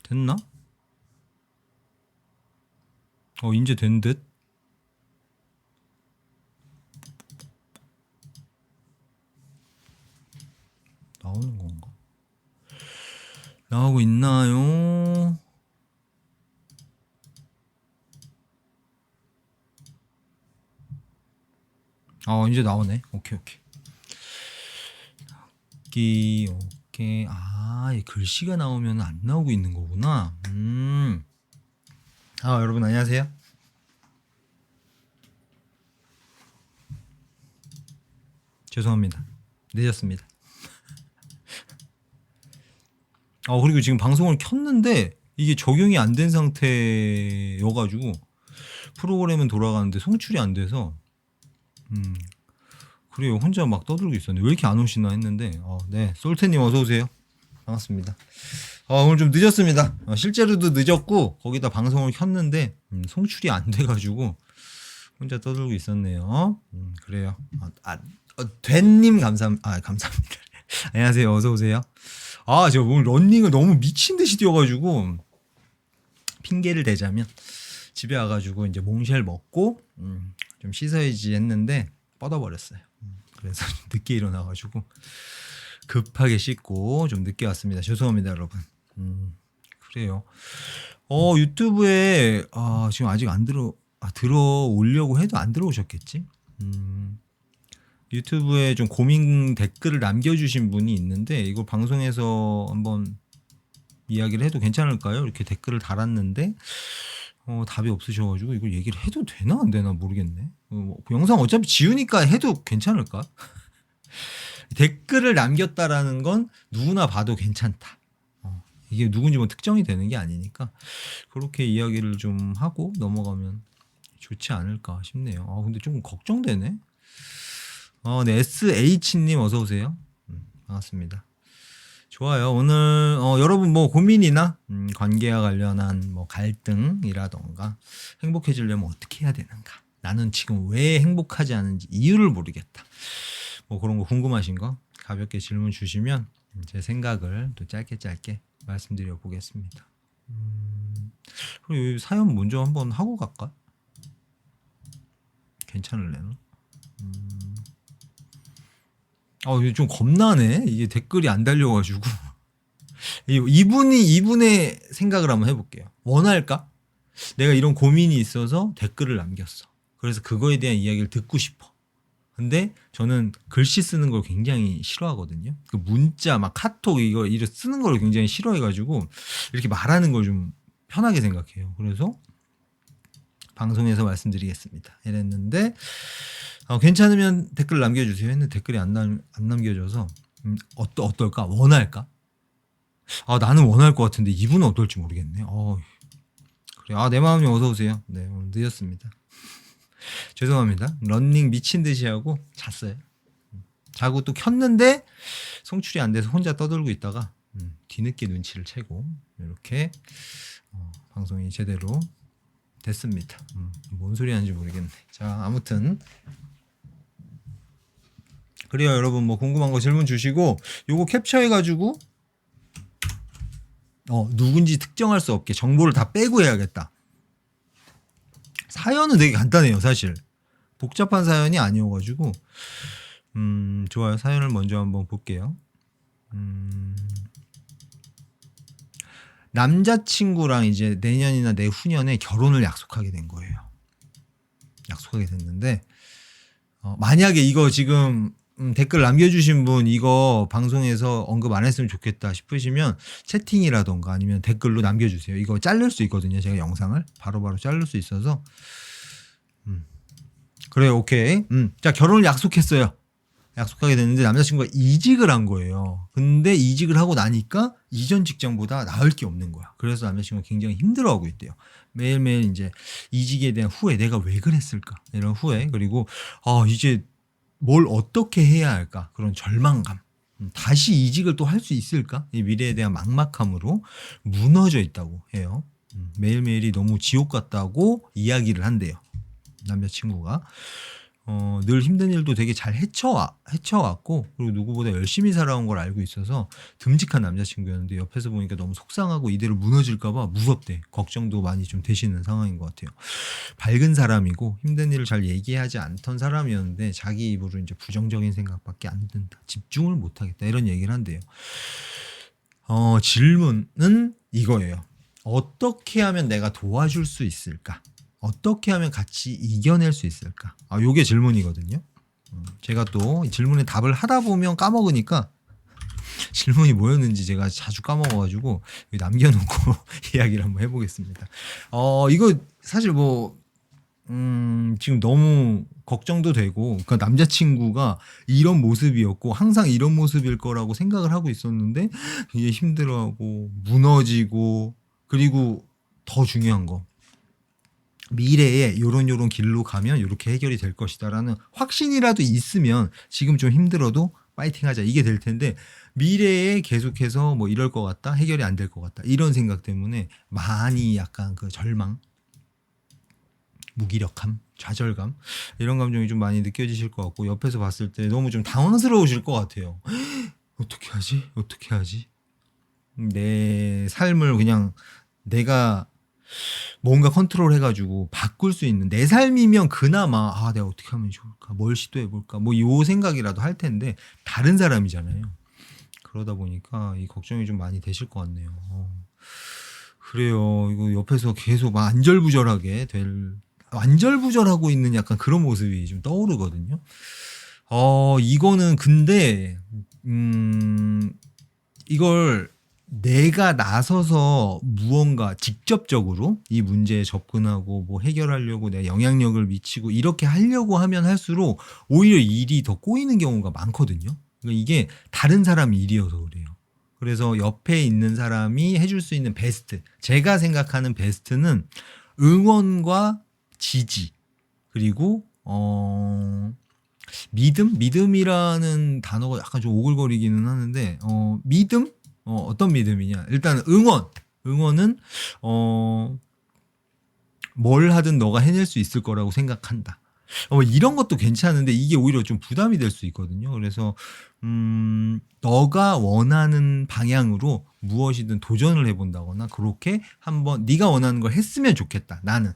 됐나? 이제 된 듯? 나오는 건가? 나오고 있나요? 이제 나오네. 오케이. 오케이. 이 글씨가 나오면 안 나오고 있는 거구나. 여러분 안녕하세요. 죄송합니다. 늦었습니다. 그리고 지금 방송을 켰는데 이게 적용이 안 된 상태여가지고 프로그램은 돌아가는데 송출이 안 돼서 그래요. 혼자 막 떠들고 있었는데 왜 이렇게 안 오시나 했는데 네, 솔테님 어서 오세요. 반갑습니다. 오늘 좀 늦었습니다. 실제로도 늦었고 거기다 방송을 켰는데 송출이 안 돼가지고 혼자 떠들고 있었네요. 그래요. 된님 감사합니다. 안녕하세요. 어서 오세요. 제가 오늘 런닝을 너무 미친 듯이 뛰어가지고 핑계를 대자면 집에 와가지고 이제 몽쉘 먹고 좀 씻어야지 했는데 뻗어버렸어요. 그래서 늦게 일어나가지고 급하게 씻고 좀 늦게 왔습니다. 죄송합니다, 여러분. 그래요. 유튜브에 지금 아직 안 들어오려고 해도 안 들어오셨겠지? 유튜브에 좀 고민 댓글을 남겨주신 분이 있는데 이거 방송에서 한번 이야기를 해도 괜찮을까요? 이렇게 댓글을 달았는데 답이 없으셔가지고 이걸 얘기를 해도 되나 안 되나 모르겠네. 영상 어차피 지우니까 해도 괜찮을까? 댓글을 남겼다라는 건 누구나 봐도 괜찮다. 이게 누군지 뭐 특정이 되는 게 아니니까 그렇게 이야기를 좀 하고 넘어가면 좋지 않을까 싶네요. 근데 좀 걱정되네. 네, SH님 어서 오세요. 반갑습니다. 좋아요. 오늘 여러분 뭐 고민이나 관계와 관련한 뭐 갈등이라던가 행복해지려면 어떻게 해야 되는가? 나는 지금 왜 행복하지 않은지 이유를 모르겠다. 뭐 그런 거 궁금하신 거 가볍게 질문 주시면 제 생각을 또 짧게 말씀드려 보겠습니다. 그리고 사연 먼저 한번 하고 갈까? 괜찮을래나? 이게 좀 겁나네. 이게 댓글이 안 달려가지고. 이분의 생각을 한번 해볼게요. 원할까? 내가 이런 고민이 있어서 댓글을 남겼어. 그래서 그거에 대한 이야기를 듣고 싶어. 근데 저는 글씨 쓰는 걸 굉장히 싫어하거든요. 그 문자, 막 카톡 이거 쓰는 걸 굉장히 싫어해가지고 이렇게 말하는 걸 좀 편하게 생각해요. 그래서 방송에서 말씀드리겠습니다. 이랬는데 괜찮으면 댓글 남겨주세요 했는데 댓글이 안 남겨져서 어떨까? 원할까? 나는 원할 것 같은데 이분은 어떨지 모르겠네. 그래. 내 마음이 어서 오세요. 네, 오늘 늦었습니다. 죄송합니다. 런닝 미친 듯이 하고 잤어요. 자고 또 켰는데 송출이 안 돼서 혼자 떠들고 있다가 뒤늦게 눈치를 채고 이렇게 방송이 제대로 됐습니다. 뭔 소리 하는지 모르겠네. 자, 아무튼 그래요. 여러분 뭐 궁금한 거 질문 주시고 요거 캡처해가지고 누군지 특정할 수 없게 정보를 다 빼고 해야겠다. 사연은 되게 간단해요. 사실 복잡한 사연이 아니어가지고 좋아요. 사연을 먼저 한번 볼게요. 남자친구랑 이제 내년이나 내후년에 결혼을 약속하게 된 거예요. 약속하게 됐는데 만약에 이거 지금 댓글 남겨주신 분 이거 방송에서 언급 안 했으면 좋겠다 싶으시면 채팅이라던가 아니면 댓글로 남겨주세요. 이거 자를 수 있거든요. 제가 영상을 바로바로 자를 수 있어서 그래요. 오케이. 자, 결혼을 약속했어요. 약속하게 됐는데 남자친구가 이직을 한 거예요. 근데 이직을 하고 나니까 이전 직장보다 나을 게 없는 거야. 그래서 남자친구가 굉장히 힘들어하고 있대요. 매일매일 이제 이직에 대한 후회, 내가 왜 그랬을까? 이런 후회, 그리고 이제 뭘 어떻게 해야 할까? 그런 절망감. 다시 이직을 또 할 수 있을까? 이 미래에 대한 막막함으로 무너져 있다고 해요. 매일매일이 너무 지옥 같다고 이야기를 한대요. 남자친구가. 늘 힘든 일도 되게 잘 헤쳐왔고, 그리고 누구보다 열심히 살아온 걸 알고 있어서 듬직한 남자친구였는데, 옆에서 보니까 너무 속상하고 이대로 무너질까봐 무섭대. 걱정도 많이 좀 되시는 상황인 것 같아요. 밝은 사람이고 힘든 일을 잘 얘기하지 않던 사람이었는데, 자기 입으로 이제 부정적인 생각밖에 안 든다, 집중을 못하겠다, 이런 얘기를 한대요. 질문은 이거예요. 어떻게 하면 내가 도와줄 수 있을까? 어떻게 하면 같이 이겨낼 수 있을까? 요게 질문이거든요. 제가 또 이 질문에 답을 하다 보면 까먹으니까 질문이 뭐였는지 제가 자주 까먹어가지고 여기 남겨놓고 이야기를 한번 해보겠습니다. 이거 사실 뭐 지금 너무 걱정도 되고, 그러니까 남자친구가 이런 모습이었고 항상 이런 모습일 거라고 생각을 하고 있었는데 이게 힘들어하고 무너지고, 그리고 더 중요한 거, 미래에 요런 길로 가면 이렇게 해결이 될 것이다라는 확신이라도 있으면 지금 좀 힘들어도 파이팅 하자, 이게 될 텐데, 미래에 계속해서 뭐 이럴 것 같다, 해결이 안 될 것 같다, 이런 생각 때문에 많이 약간 그 절망, 무기력함, 좌절감, 이런 감정이 좀 많이 느껴지실 것 같고, 옆에서 봤을 때 너무 좀 당황스러우실 것 같아요. 어떻게 하지? 어떻게 하지? 내 삶을 그냥 내가 뭔가 컨트롤 해가지고 바꿀 수 있는 내 삶이면 그나마 내가 어떻게 하면 좋을까, 뭘 시도해볼까, 뭐 요 생각이라도 할 텐데, 다른 사람이잖아요. 그러다 보니까 이 걱정이 좀 많이 되실 것 같네요. 그래요. 이거 옆에서 계속 막 안절부절하고 있는 약간 그런 모습이 좀 떠오르거든요. 이거는 근데 이걸 내가 나서서 무언가 직접적으로 이 문제에 접근하고 뭐 해결하려고 내가 영향력을 미치고 이렇게 하려고 하면 할수록 오히려 일이 더 꼬이는 경우가 많거든요. 그러니까 이게 다른 사람 일이어서 그래요. 그래서 옆에 있는 사람이 해줄 수 있는 베스트, 제가 생각하는 베스트는 응원과 지지, 그리고 믿음이라는 단어가 약간 좀 오글거리기는 하는데, 믿음? 어떤 믿음이냐? 일단 응원은 뭘 하든 너가 해낼 수 있을 거라고 생각한다. 이런 것도 괜찮은데 이게 오히려 좀 부담이 될 수 있거든요. 그래서 너가 원하는 방향으로 무엇이든 도전을 해본다거나, 그렇게 한번 네가 원하는 걸 했으면 좋겠다, 나는.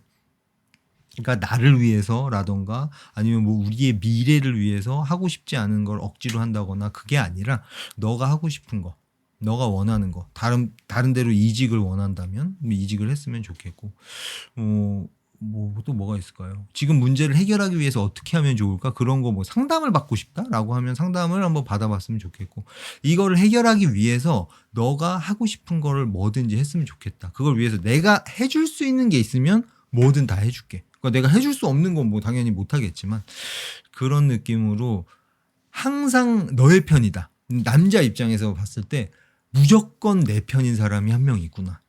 그러니까 나를 위해서라던가 아니면 뭐 우리의 미래를 위해서 하고 싶지 않은 걸 억지로 한다거나, 그게 아니라 너가 하고 싶은 거, 너가 원하는 거, 다른 데로 이직을 원한다면 이직을 했으면 좋겠고, 뭐 또 뭐가 있을까요? 지금 문제를 해결하기 위해서 어떻게 하면 좋을까? 그런 거 뭐 상담을 받고 싶다라고 하면 상담을 한번 받아봤으면 좋겠고, 이거를 해결하기 위해서 너가 하고 싶은 거를 뭐든지 했으면 좋겠다. 그걸 위해서 내가 해줄 수 있는 게 있으면 뭐든 다 해줄게. 그러니까 내가 해줄 수 없는 건 뭐 당연히 못하겠지만, 그런 느낌으로 항상 너의 편이다. 남자 입장에서 봤을 때 무조건 내 편인 사람이 한 명 있구나.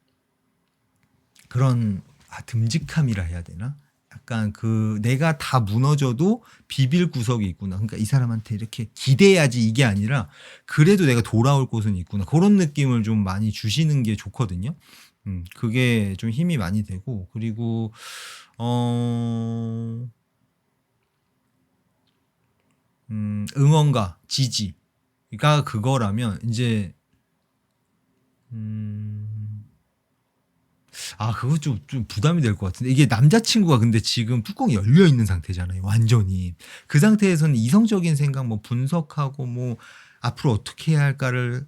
그런 듬직함이라 해야 되나? 약간 그 내가 다 무너져도 비빌 구석이 있구나. 그러니까 이 사람한테 이렇게 기대야지, 이게 아니라 그래도 내가 돌아올 곳은 있구나. 그런 느낌을 좀 많이 주시는 게 좋거든요. 그게 좀 힘이 많이 되고, 그리고 응원과 지지가 그거라면 이제 그거 좀 부담이 될 것 같은데, 이게 남자친구가 근데 지금 뚜껑이 열려 있는 상태잖아요, 완전히. 그 상태에서는 이성적인 생각, 뭐 분석하고 뭐 앞으로 어떻게 해야 할까를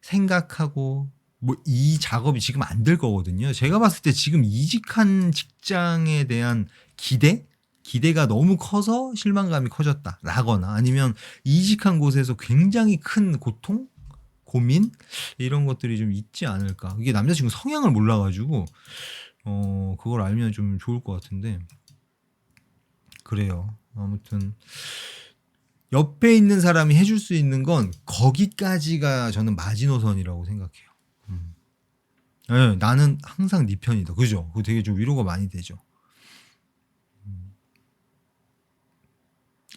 생각하고 뭐 이 작업이 지금 안 될 거거든요. 제가 봤을 때 지금 이직한 직장에 대한 기대가 너무 커서 실망감이 커졌다라거나, 아니면 이직한 곳에서 굉장히 큰 고통, 고민, 이런 것들이 좀 있지 않을까. 이게 남자친구 성향을 몰라가지고 그걸 알면 좀 좋을 것 같은데, 그래요. 아무튼 옆에 있는 사람이 해줄 수 있는 건 거기까지가 저는 마지노선이라고 생각해요. 네, 나는 항상 네 편이다. 그죠? 그거 되게 좀 위로가 많이 되죠.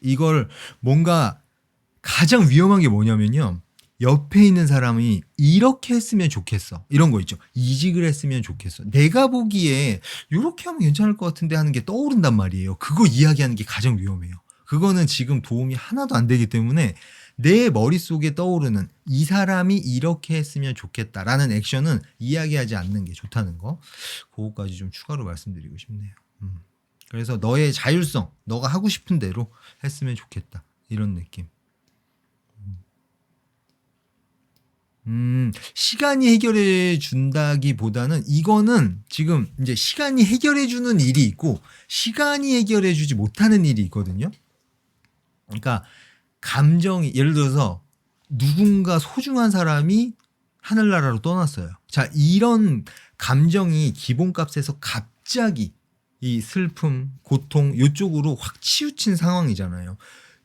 이걸 뭔가 가장 위험한 게 뭐냐면요, 옆에 있는 사람이 이렇게 했으면 좋겠어, 이런 거 있죠. 이직을 했으면 좋겠어, 내가 보기에 이렇게 하면 괜찮을 것 같은데 하는 게 떠오른단 말이에요. 그거 이야기하는 게 가장 위험해요. 그거는 지금 도움이 하나도 안 되기 때문에 내 머릿속에 떠오르는 이 사람이 이렇게 했으면 좋겠다라는 액션은 이야기하지 않는 게 좋다는 거. 그거까지 좀 추가로 말씀드리고 싶네요. 그래서 너의 자율성, 너가 하고 싶은 대로 했으면 좋겠다. 이런 느낌. 시간이 해결해 준다기보다는 이거는 지금 이제 시간이 해결해 주는 일이 있고 시간이 해결해 주지 못하는 일이 있거든요. 그러니까 감정이 예를 들어서 누군가 소중한 사람이 하늘나라로 떠났어요. 자, 이런 감정이 기본값에서 갑자기 이 슬픔, 고통 요쪽으로 확 치우친 상황이잖아요.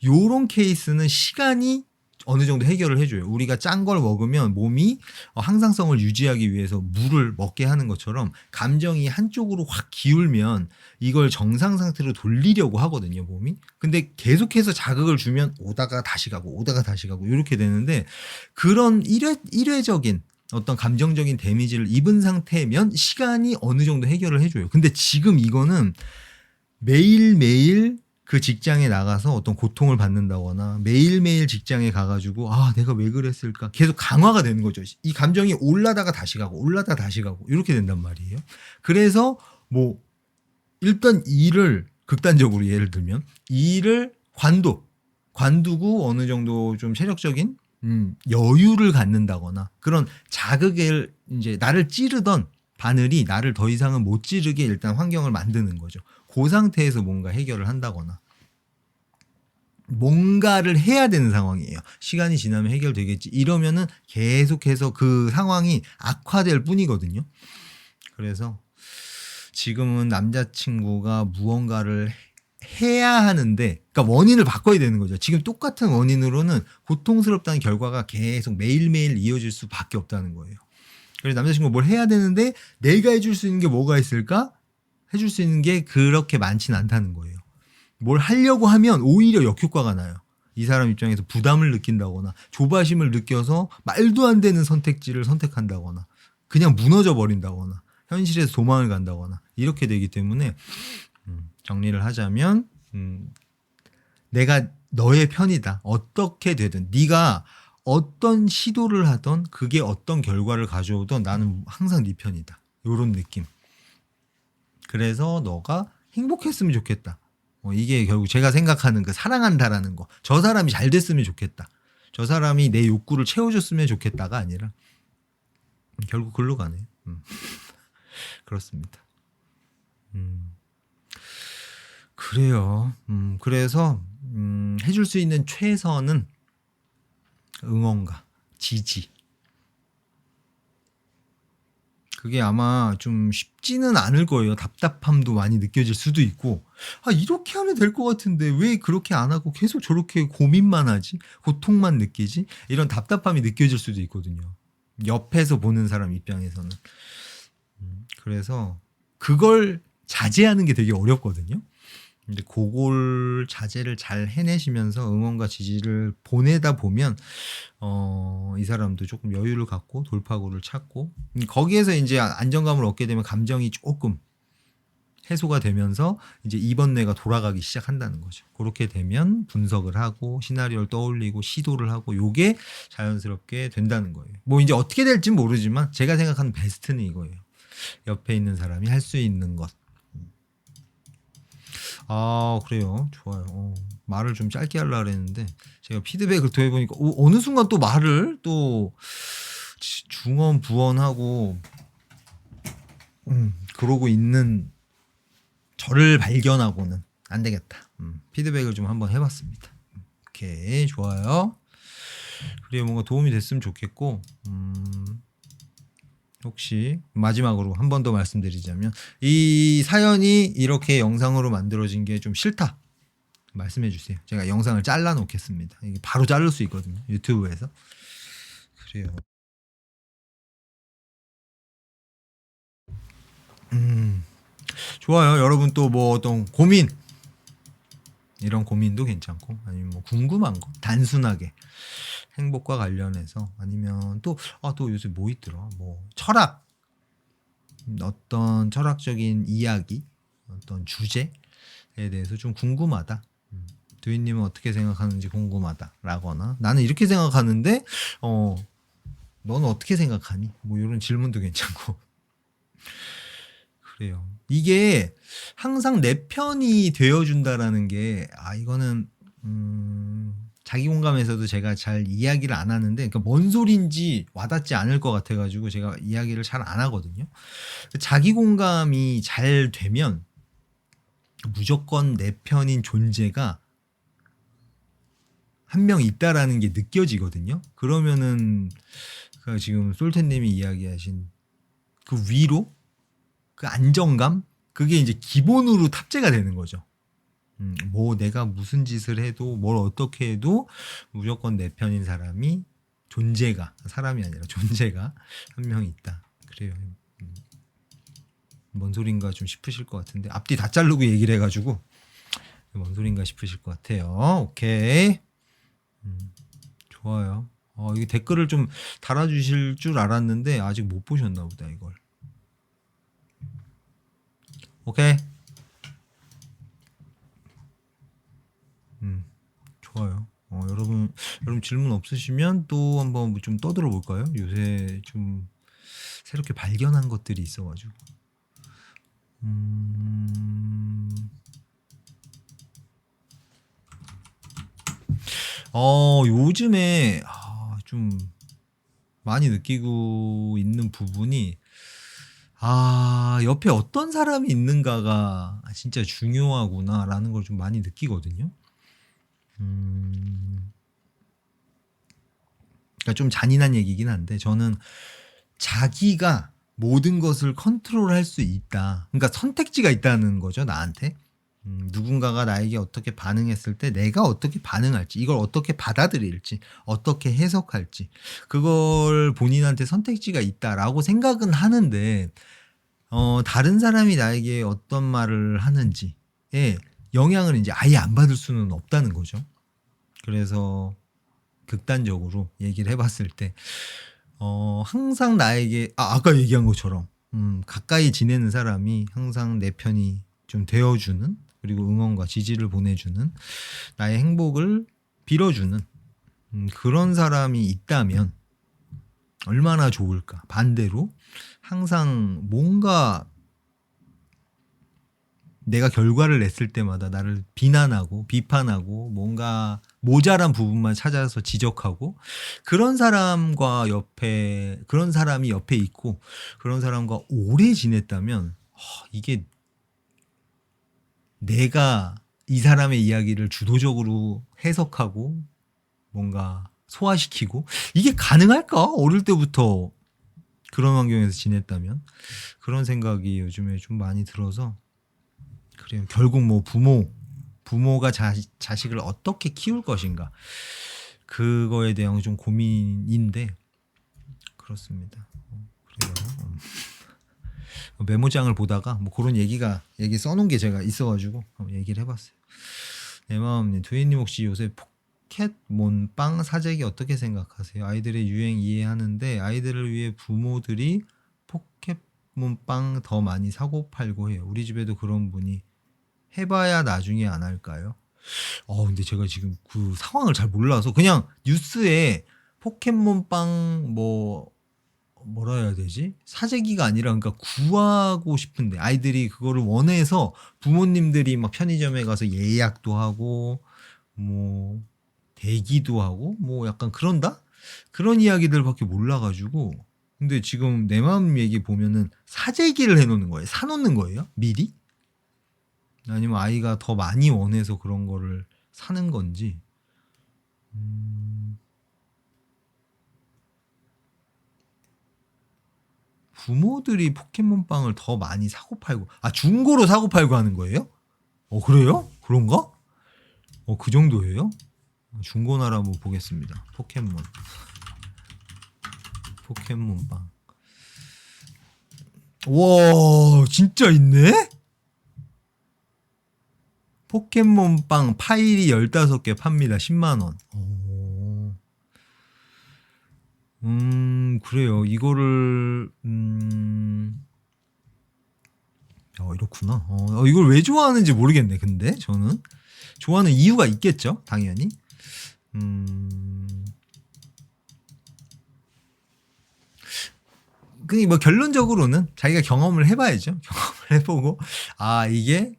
요런 케이스는 시간이 어느 정도 해결을 해줘요. 우리가 짠 걸 먹으면 몸이 항상성을 유지하기 위해서 물을 먹게 하는 것처럼 감정이 한쪽으로 확 기울면 이걸 정상 상태로 돌리려고 하거든요, 몸이. 근데 계속해서 자극을 주면 오다가 다시 가고 오다가 다시 가고 이렇게 되는데 그런 일회적인 어떤 감정적인 데미지를 입은 상태면 시간이 어느 정도 해결을 해줘요. 근데 지금 이거는 매일매일 그 직장에 나가서 어떤 고통을 받는다거나 매일매일 직장에 가가지고 아 내가 왜 그랬을까 계속 강화가 되는 거죠. 이 감정이 올라다가 다시 가고 올라다가 다시 가고 이렇게 된단 말이에요. 그래서 뭐 일단 일을 극단적으로 예를 들면 일을 관두고 어느 정도 좀 체력적인 여유를 갖는다거나 그런 자극을 이제 나를 찌르던 바늘이 나를 더 이상은 못 찌르게 일단 환경을 만드는 거죠. 그 상태에서 뭔가 해결을 한다거나 뭔가를 해야 되는 상황이에요. 시간이 지나면 해결되겠지. 이러면은 계속해서 그 상황이 악화될 뿐이거든요. 그래서 지금은 남자친구가 무언가를 해야 하는데, 그러니까 원인을 바꿔야 되는 거죠. 지금 똑같은 원인으로는 고통스럽다는 결과가 계속 매일매일 이어질 수밖에 없다는 거예요. 그래서 남자친구가 뭘 해야 되는데 내가 해줄 수 있는 게 뭐가 있을까? 해줄 수 있는 게 그렇게 많지는 않다는 거예요. 뭘 하려고 하면 오히려 역효과가 나요. 이 사람 입장에서 부담을 느낀다거나 조바심을 느껴서 말도 안 되는 선택지를 선택한다거나 그냥 무너져 버린다거나 현실에서 도망을 간다거나 이렇게 되기 때문에 정리를 하자면 내가 너의 편이다. 어떻게 되든 네가 어떤 시도를 하던 그게 어떤 결과를 가져오던 나는 항상 네 편이다. 이런 느낌. 그래서 너가 행복했으면 좋겠다. 이게 결국 제가 생각하는 그 사랑한다라는 거. 저 사람이 잘 됐으면 좋겠다. 저 사람이 내 욕구를 채워줬으면 좋겠다가 아니라 결국 글로 가네. 그렇습니다. 그래요. 그래서 해줄 수 있는 최선은 응원과 지지. 그게 아마 좀 쉽지는 않을 거예요. 답답함도 많이 느껴질 수도 있고 아 이렇게 하면 될 것 같은데 왜 그렇게 안 하고 계속 저렇게 고민만 하지? 고통만 느끼지? 이런 답답함이 느껴질 수도 있거든요. 옆에서 보는 사람 입장에서는. 그래서 그걸 자제하는 게 되게 어렵거든요. 근데 그걸 자제를 잘 해내시면서 응원과 지지를 보내다 보면 이 사람도 조금 여유를 갖고 돌파구를 찾고 거기에서 이제 안정감을 얻게 되면 감정이 조금 해소가 되면서 이제 이번 뇌가 돌아가기 시작한다는 거죠. 그렇게 되면 분석을 하고 시나리오를 떠올리고 시도를 하고 요게 자연스럽게 된다는 거예요. 뭐 이제 어떻게 될진 모르지만 제가 생각하는 베스트는 이거예요. 옆에 있는 사람이 할 수 있는 것. 아 그래요. 좋아요. 말을 좀 짧게 하려고 했는데 제가 피드백을 더 해보니까 어느 순간 또 말을 또 중언 부언하고 그러고 있는 저를 발견하고는 안 되겠다. 피드백을 좀 한번 해봤습니다. 오케이 좋아요. 그래 뭔가 도움이 됐으면 좋겠고 혹시 마지막으로 한 번 더 말씀드리자면 이 사연이 이렇게 영상으로 만들어진 게 좀 싫다 말씀해 주세요. 제가 영상을 잘라 놓겠습니다. 이게 바로 자를 수 있거든요. 유튜브에서. 그래요. 좋아요. 여러분 또 뭐 어떤 고민 이런 고민도 괜찮고 아니면 뭐 궁금한 거 단순하게 행복과 관련해서 아니면 또 요새 뭐 있더라 뭐 철학 어떤 철학적인 이야기 어떤 주제에 대해서 좀 궁금하다 두희님은 어떻게 생각하는지 궁금하다라거나 나는 이렇게 생각하는데 너는 어떻게 생각하니? 뭐 이런 질문도 괜찮고 그래요. 이게 항상 내 편이 되어준다라는 게 이거는 자기 공감에서도 제가 잘 이야기를 안 하는데 그러니까 뭔 소린지 와닿지 않을 것 같아가지고 제가 이야기를 잘 안 하거든요. 자기 공감이 잘 되면 무조건 내 편인 존재가 한 명 있다라는 게 느껴지거든요. 그러면은 그 지금 솔테님이 이야기하신 그 위로, 그 안정감, 그게 이제 기본으로 탑재가 되는 거죠. 뭐 내가 무슨 짓을 해도 뭘 어떻게 해도 무조건 내 편인 사람이 존재가 사람이 아니라 존재가 한 명 있다. 그래요. 뭔 소린가 좀 싶으실 것 같은데 앞뒤 다 자르고 얘기를 해가지고 뭔 소린가 싶으실 것 같아요. 오케이. 좋아요. 이게 댓글을 좀 달아주실 줄 알았는데 아직 못 보셨나 보다 이걸. 오케이. 좋아요. 여러분 질문 없으시면 또 한번 좀 떠들어 볼까요? 요새 좀 새롭게 발견한 것들이 있어가지고. 요즘에 좀 많이 느끼고 있는 부분이 옆에 어떤 사람이 있는가가 진짜 중요하구나라는 걸 좀 많이 느끼거든요. 그러니까 좀 잔인한 얘기긴 한데 저는 자기가 모든 것을 컨트롤할 수 있다. 그러니까 선택지가 있다는 거죠, 나한테. 누군가가 나에게 어떻게 반응했을 때 내가 어떻게 반응할지, 이걸 어떻게 받아들일지, 어떻게 해석할지, 그걸 본인한테 선택지가 있다라고 생각은 하는데, 다른 사람이 나에게 어떤 말을 하는지에 영향을 이제 아예 안 받을 수는 없다는 거죠. 그래서 극단적으로 얘기를 해봤을 때, 항상 나에게, 아까 얘기한 것처럼, 가까이 지내는 사람이 항상 내 편이 좀 되어주는, 그리고 응원과 지지를 보내주는, 나의 행복을 빌어주는, 그런 사람이 있다면, 얼마나 좋을까. 반대로, 항상 뭔가 내가 결과를 냈을 때마다 나를 비난하고 비판하고 뭔가 모자란 부분만 찾아서 지적하고 그런 사람이 옆에 있고 그런 사람과 오래 지냈다면 이게 내가 이 사람의 이야기를 주도적으로 해석하고 뭔가 소화시키고 이게 가능할까? 어릴 때부터 그런 환경에서 지냈다면 그런 생각이 요즘에 좀 많이 들어서 그래요. 결국 뭐 부모가 자식을 어떻게 키울 것인가 그거에 대한 좀 고민인데 그렇습니다. 그래요. 메모장을 보다가 뭐 그런 얘기 써놓은 게 제가 있어가지고 한번 얘기를 해봤어요. 내 마음님, 두희님 혹시 요새 포켓몬빵 사재기 어떻게 생각하세요? 아이들의 유행 이해하는데 아이들을 위해 부모들이 포켓몬빵 더 많이 사고 팔고 해요. 우리 집에도 그런 분이 해봐야 나중에 안 할까요? 근데 제가 지금 그 상황을 잘 몰라서 그냥 뉴스에 포켓몬빵 뭐라 해야 되지? 사재기가 아니라 그러니까 구하고 싶은데 아이들이 그거를 원해서 부모님들이 막 편의점에 가서 예약도 하고 뭐 대기도 하고 뭐 약간 그런다? 그런 이야기들밖에 몰라가지고 근데 지금 내 마음 얘기 보면은 사재기를 해놓는 거예요. 사놓는 거예요? 미리? 아니면 아이가 더 많이 원해서 그런 거를 사는 건지. 부모들이 포켓몬빵을 더 많이 사고 팔고 중고로 사고 팔고 하는 거예요? 그래요? 그런가? 그 정도예요? 중고나라 한번 보겠습니다. 포켓몬빵. 와 진짜 있네? 포켓몬빵 파일이 15개 팝니다. 10만원. 그래요. 이거를 이렇구나. 이걸 왜 좋아하는지 모르겠네. 근데 저는 좋아하는 이유가 있겠죠, 당연히. 그 뭐 결론적으로는 자기가 경험을 해봐야죠. 경험을 해보고 아 이게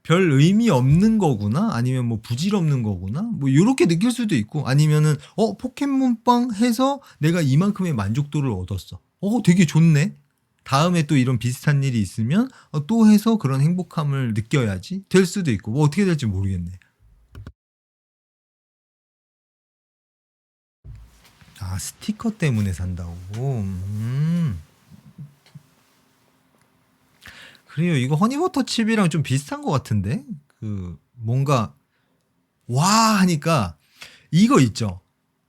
별 의미 없는 거구나, 아니면 뭐 부질없는 거구나, 뭐 이렇게 느낄 수도 있고, 아니면은 포켓몬빵 해서 내가 이만큼의 만족도를 얻었어. 되게 좋네. 다음에 또 이런 비슷한 일이 있으면 또 해서 그런 행복함을 느껴야지 될 수도 있고, 뭐 어떻게 될지 모르겠네. 아 스티커 때문에 산다고. 그래요. 이거 허니버터 칩이랑 좀 비슷한 것 같은데, 그 뭔가 와 하니까 이거 있죠.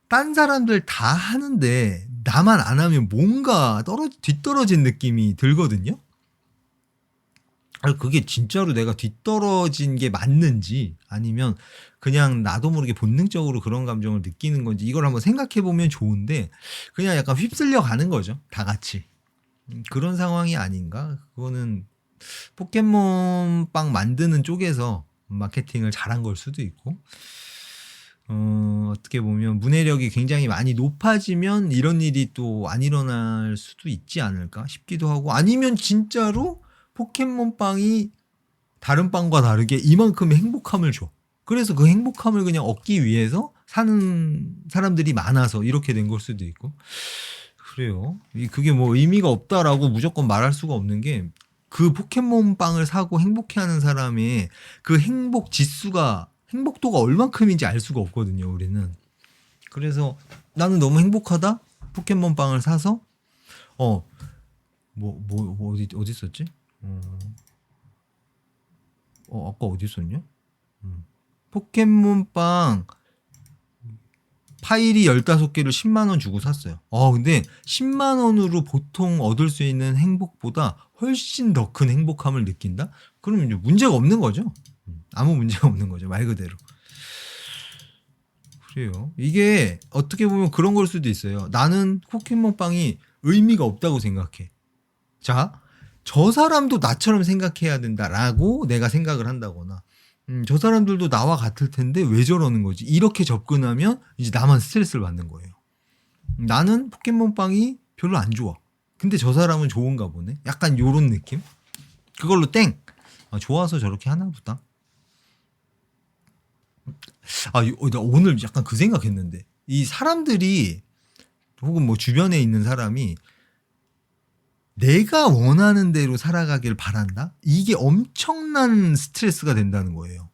딴 사람들 다 하는데 나만 안 하면 뭔가 뒤떨어진 느낌이 들거든요. 그게 진짜로 내가 뒤떨어진 게 맞는지, 아니면 그냥 나도 모르게 본능적으로 그런 감정을 느끼는 건지, 이걸 한번 생각해 보면 좋은데, 그냥 약간 휩쓸려 가는 거죠, 다 같이. 그런 상황이 아닌가? 그거는 포켓몬빵 만드는 쪽에서 마케팅을 잘한 걸 수도 있고, 어떻게 보면 문해력이 굉장히 많이 높아지면 이런 일이 또 안 일어날 수도 있지 않을까 싶기도 하고, 아니면 진짜로 포켓몬빵이 다른 빵과 다르게 이만큼의 행복함을 줘. 그래서 그 행복함을 그냥 얻기 위해서 사는 사람들이 많아서 이렇게 된 걸 수도 있고. 그래요. 그게 뭐 의미가 없다라고 무조건 말할 수가 없는 게, 그 포켓몬빵을 사고 행복해하는 사람의 그 행복도가 얼만큼인지 알 수가 없거든요, 우리는. 그래서 나는 너무 행복하다. 포켓몬빵을 사서 어디 있었지? 아까 어디 있었냐? 포켓몬빵 파일이 15개를 10만 원 주고 샀어요. 근데 10만 원으로 보통 얻을 수 있는 행복보다 훨씬 더 큰 행복함을 느낀다? 그러면 이제 문제가 없는 거죠. 아무 문제가 없는 거죠, 말 그대로. 그래요. 이게 어떻게 보면 그런 걸 수도 있어요. 나는 포켓몬빵이 의미가 없다고 생각해. 자, 저 사람도 나처럼 생각해야 된다라고 내가 생각을 한다거나, 저 사람들도 나와 같을 텐데 왜 저러는 거지? 이렇게 접근하면 이제 나만 스트레스를 받는 거예요. 나는 포켓몬빵이 별로 안 좋아. 근데 저 사람은 좋은가 보네. 약간 요런 느낌? 그걸로 땡! 좋아서 저렇게 하나 보다. 나 오늘 약간 그 생각했는데, 이 사람들이 혹은 뭐 주변에 있는 사람이 내가 원하는 대로 살아가길 바란다? 이게 엄청난 스트레스가 된다는 거예요.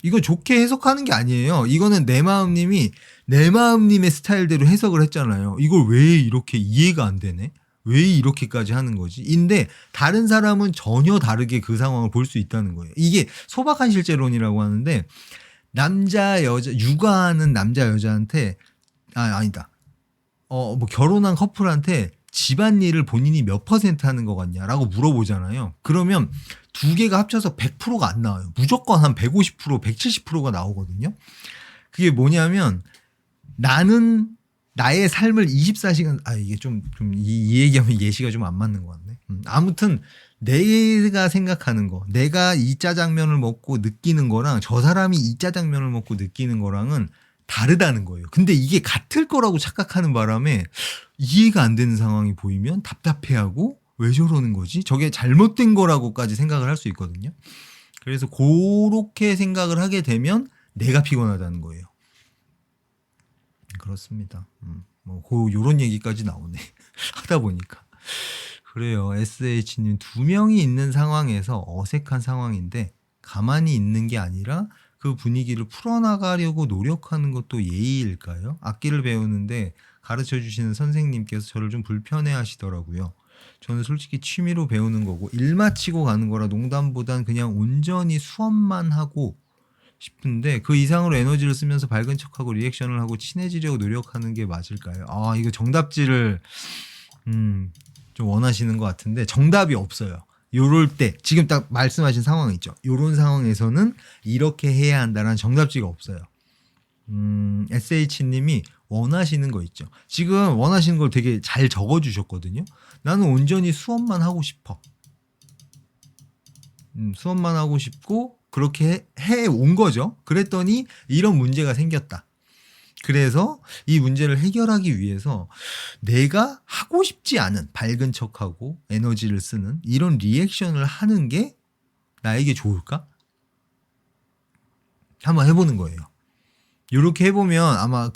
이거 좋게 해석하는 게 아니에요. 이거는 내 마음님이 내 마음님의 스타일대로 해석을 했잖아요. 이걸 왜 이렇게 이해가 안 되네? 왜 이렇게까지 하는 거지? 인데 다른 사람은 전혀 다르게 그 상황을 볼 수 있다는 거예요. 이게 소박한 실제론이라고 하는데, 남자 여자 육아하는 남자 여자한테 아니다. 뭐 결혼한 커플한테 집안일을 본인이 몇 퍼센트 하는 것 같냐라고 물어보잖아요. 그러면 두 개가 합쳐서 100%가 안 나와요. 무조건 한 150%, 170%가 나오거든요. 그게 뭐냐면, 나는 나의 삶을 24시간, 이게 이 얘기하면 예시가 좀 안 맞는 것 같네. 아무튼 내가 생각하는 거, 내가 이 짜장면을 먹고 느끼는 거랑 저 사람이 이 짜장면을 먹고 느끼는 거랑은 다르다는 거예요. 근데 이게 같을 거라고 착각하는 바람에 이해가 안 되는 상황이 보이면 답답해하고, 왜 저러는 거지? 저게 잘못된 거라고까지 생각을 할 수 있거든요. 그래서 그렇게 생각을 하게 되면 내가 피곤하다는 거예요. 그렇습니다. 요런 얘기까지 나오네. 하다 보니까. 그래요. SH님 2명이 있는 상황에서 어색한 상황인데 가만히 있는 게 아니라 그 분위기를 풀어나가려고 노력하는 것도 예의일까요? 악기를 배우는데 가르쳐 주시는 선생님께서 저를 좀 불편해 하시더라고요. 저는 솔직히 취미로 배우는 거고 일 마치고 가는 거라 농담보단 그냥 온전히 수업만 하고 싶은데, 그 이상으로 에너지를 쓰면서 밝은 척하고 리액션을 하고 친해지려고 노력하는 게 맞을까요? 이거 정답지를 좀 원하시는 것 같은데 정답이 없어요. 요럴 때 지금 딱 말씀하신 상황 있죠. 요런 상황에서는 이렇게 해야 한다는 정답지가 없어요. SH님이 원하시는 거 있죠. 지금 원하시는 걸 되게 잘 적어주셨거든요. 나는 온전히 수업만 하고 싶어. 수업만 하고 싶고, 그렇게 해 온 거죠. 그랬더니 이런 문제가 생겼다. 그래서 이 문제를 해결하기 위해서 내가 하고 싶지 않은 밝은 척하고 에너지를 쓰는 이런 리액션을 하는 게 나에게 좋을까? 한번 해보는 거예요. 이렇게 해보면 아마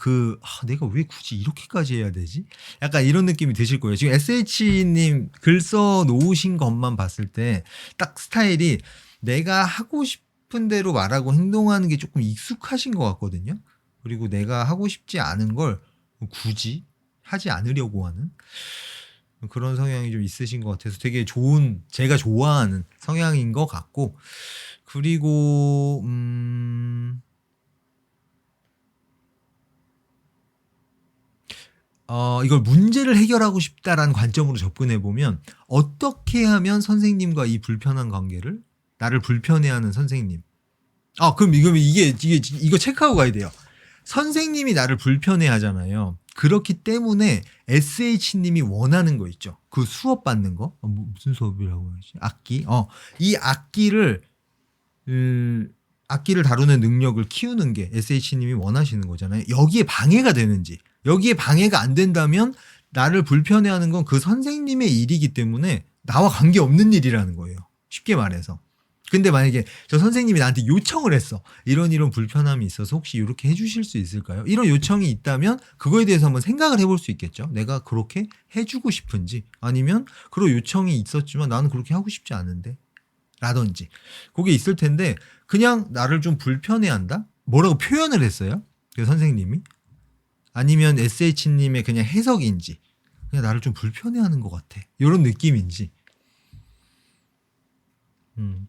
내가 왜 굳이 이렇게까지 해야 되지? 약간 이런 느낌이 드실 거예요. 지금 SH님 글 써 놓으신 것만 봤을 때 딱 스타일이 내가 하고 싶은 대로 말하고 행동하는 게 조금 익숙하신 것 같거든요. 그리고 내가 하고 싶지 않은 걸 굳이 하지 않으려고 하는 그런 성향이 좀 있으신 것 같아서 되게 좋은, 제가 좋아하는 성향인 것 같고, 그리고 이걸 문제를 해결하고 싶다라는 관점으로 접근해 보면 어떻게 하면 선생님과 이 불편한 관계를, 나를 불편해하는 선생님, 그럼 이거 체크하고 가야 돼요. 선생님이 나를 불편해하잖아요. 그렇기 때문에 SH님이 원하는 거 있죠. 그 수업 받는 거, 무슨 수업이라고 하지? 악기. 이 악기를 다루는 능력을 키우는 게 SH님이 원하시는 거잖아요. 여기에 방해가 되는지, 여기에 방해가 안 된다면 나를 불편해하는 건 그 선생님의 일이기 때문에 나와 관계없는 일이라는 거예요. 쉽게 말해서. 근데 만약에 저 선생님이 나한테 요청을 했어. 이런 불편함이 있어서 혹시 이렇게 해주실 수 있을까요? 이런 요청이 있다면 그거에 대해서 한번 생각을 해볼 수 있겠죠. 내가 그렇게 해주고 싶은지, 아니면 그런 요청이 있었지만 나는 그렇게 하고 싶지 않은데 라든지 그게 있을 텐데, 그냥 나를 좀 불편해한다? 뭐라고 표현을 했어요? 그 선생님이? 아니면 SH님의 그냥 해석인지, 그냥 나를 좀 불편해하는 것 같아, 이런 느낌인지.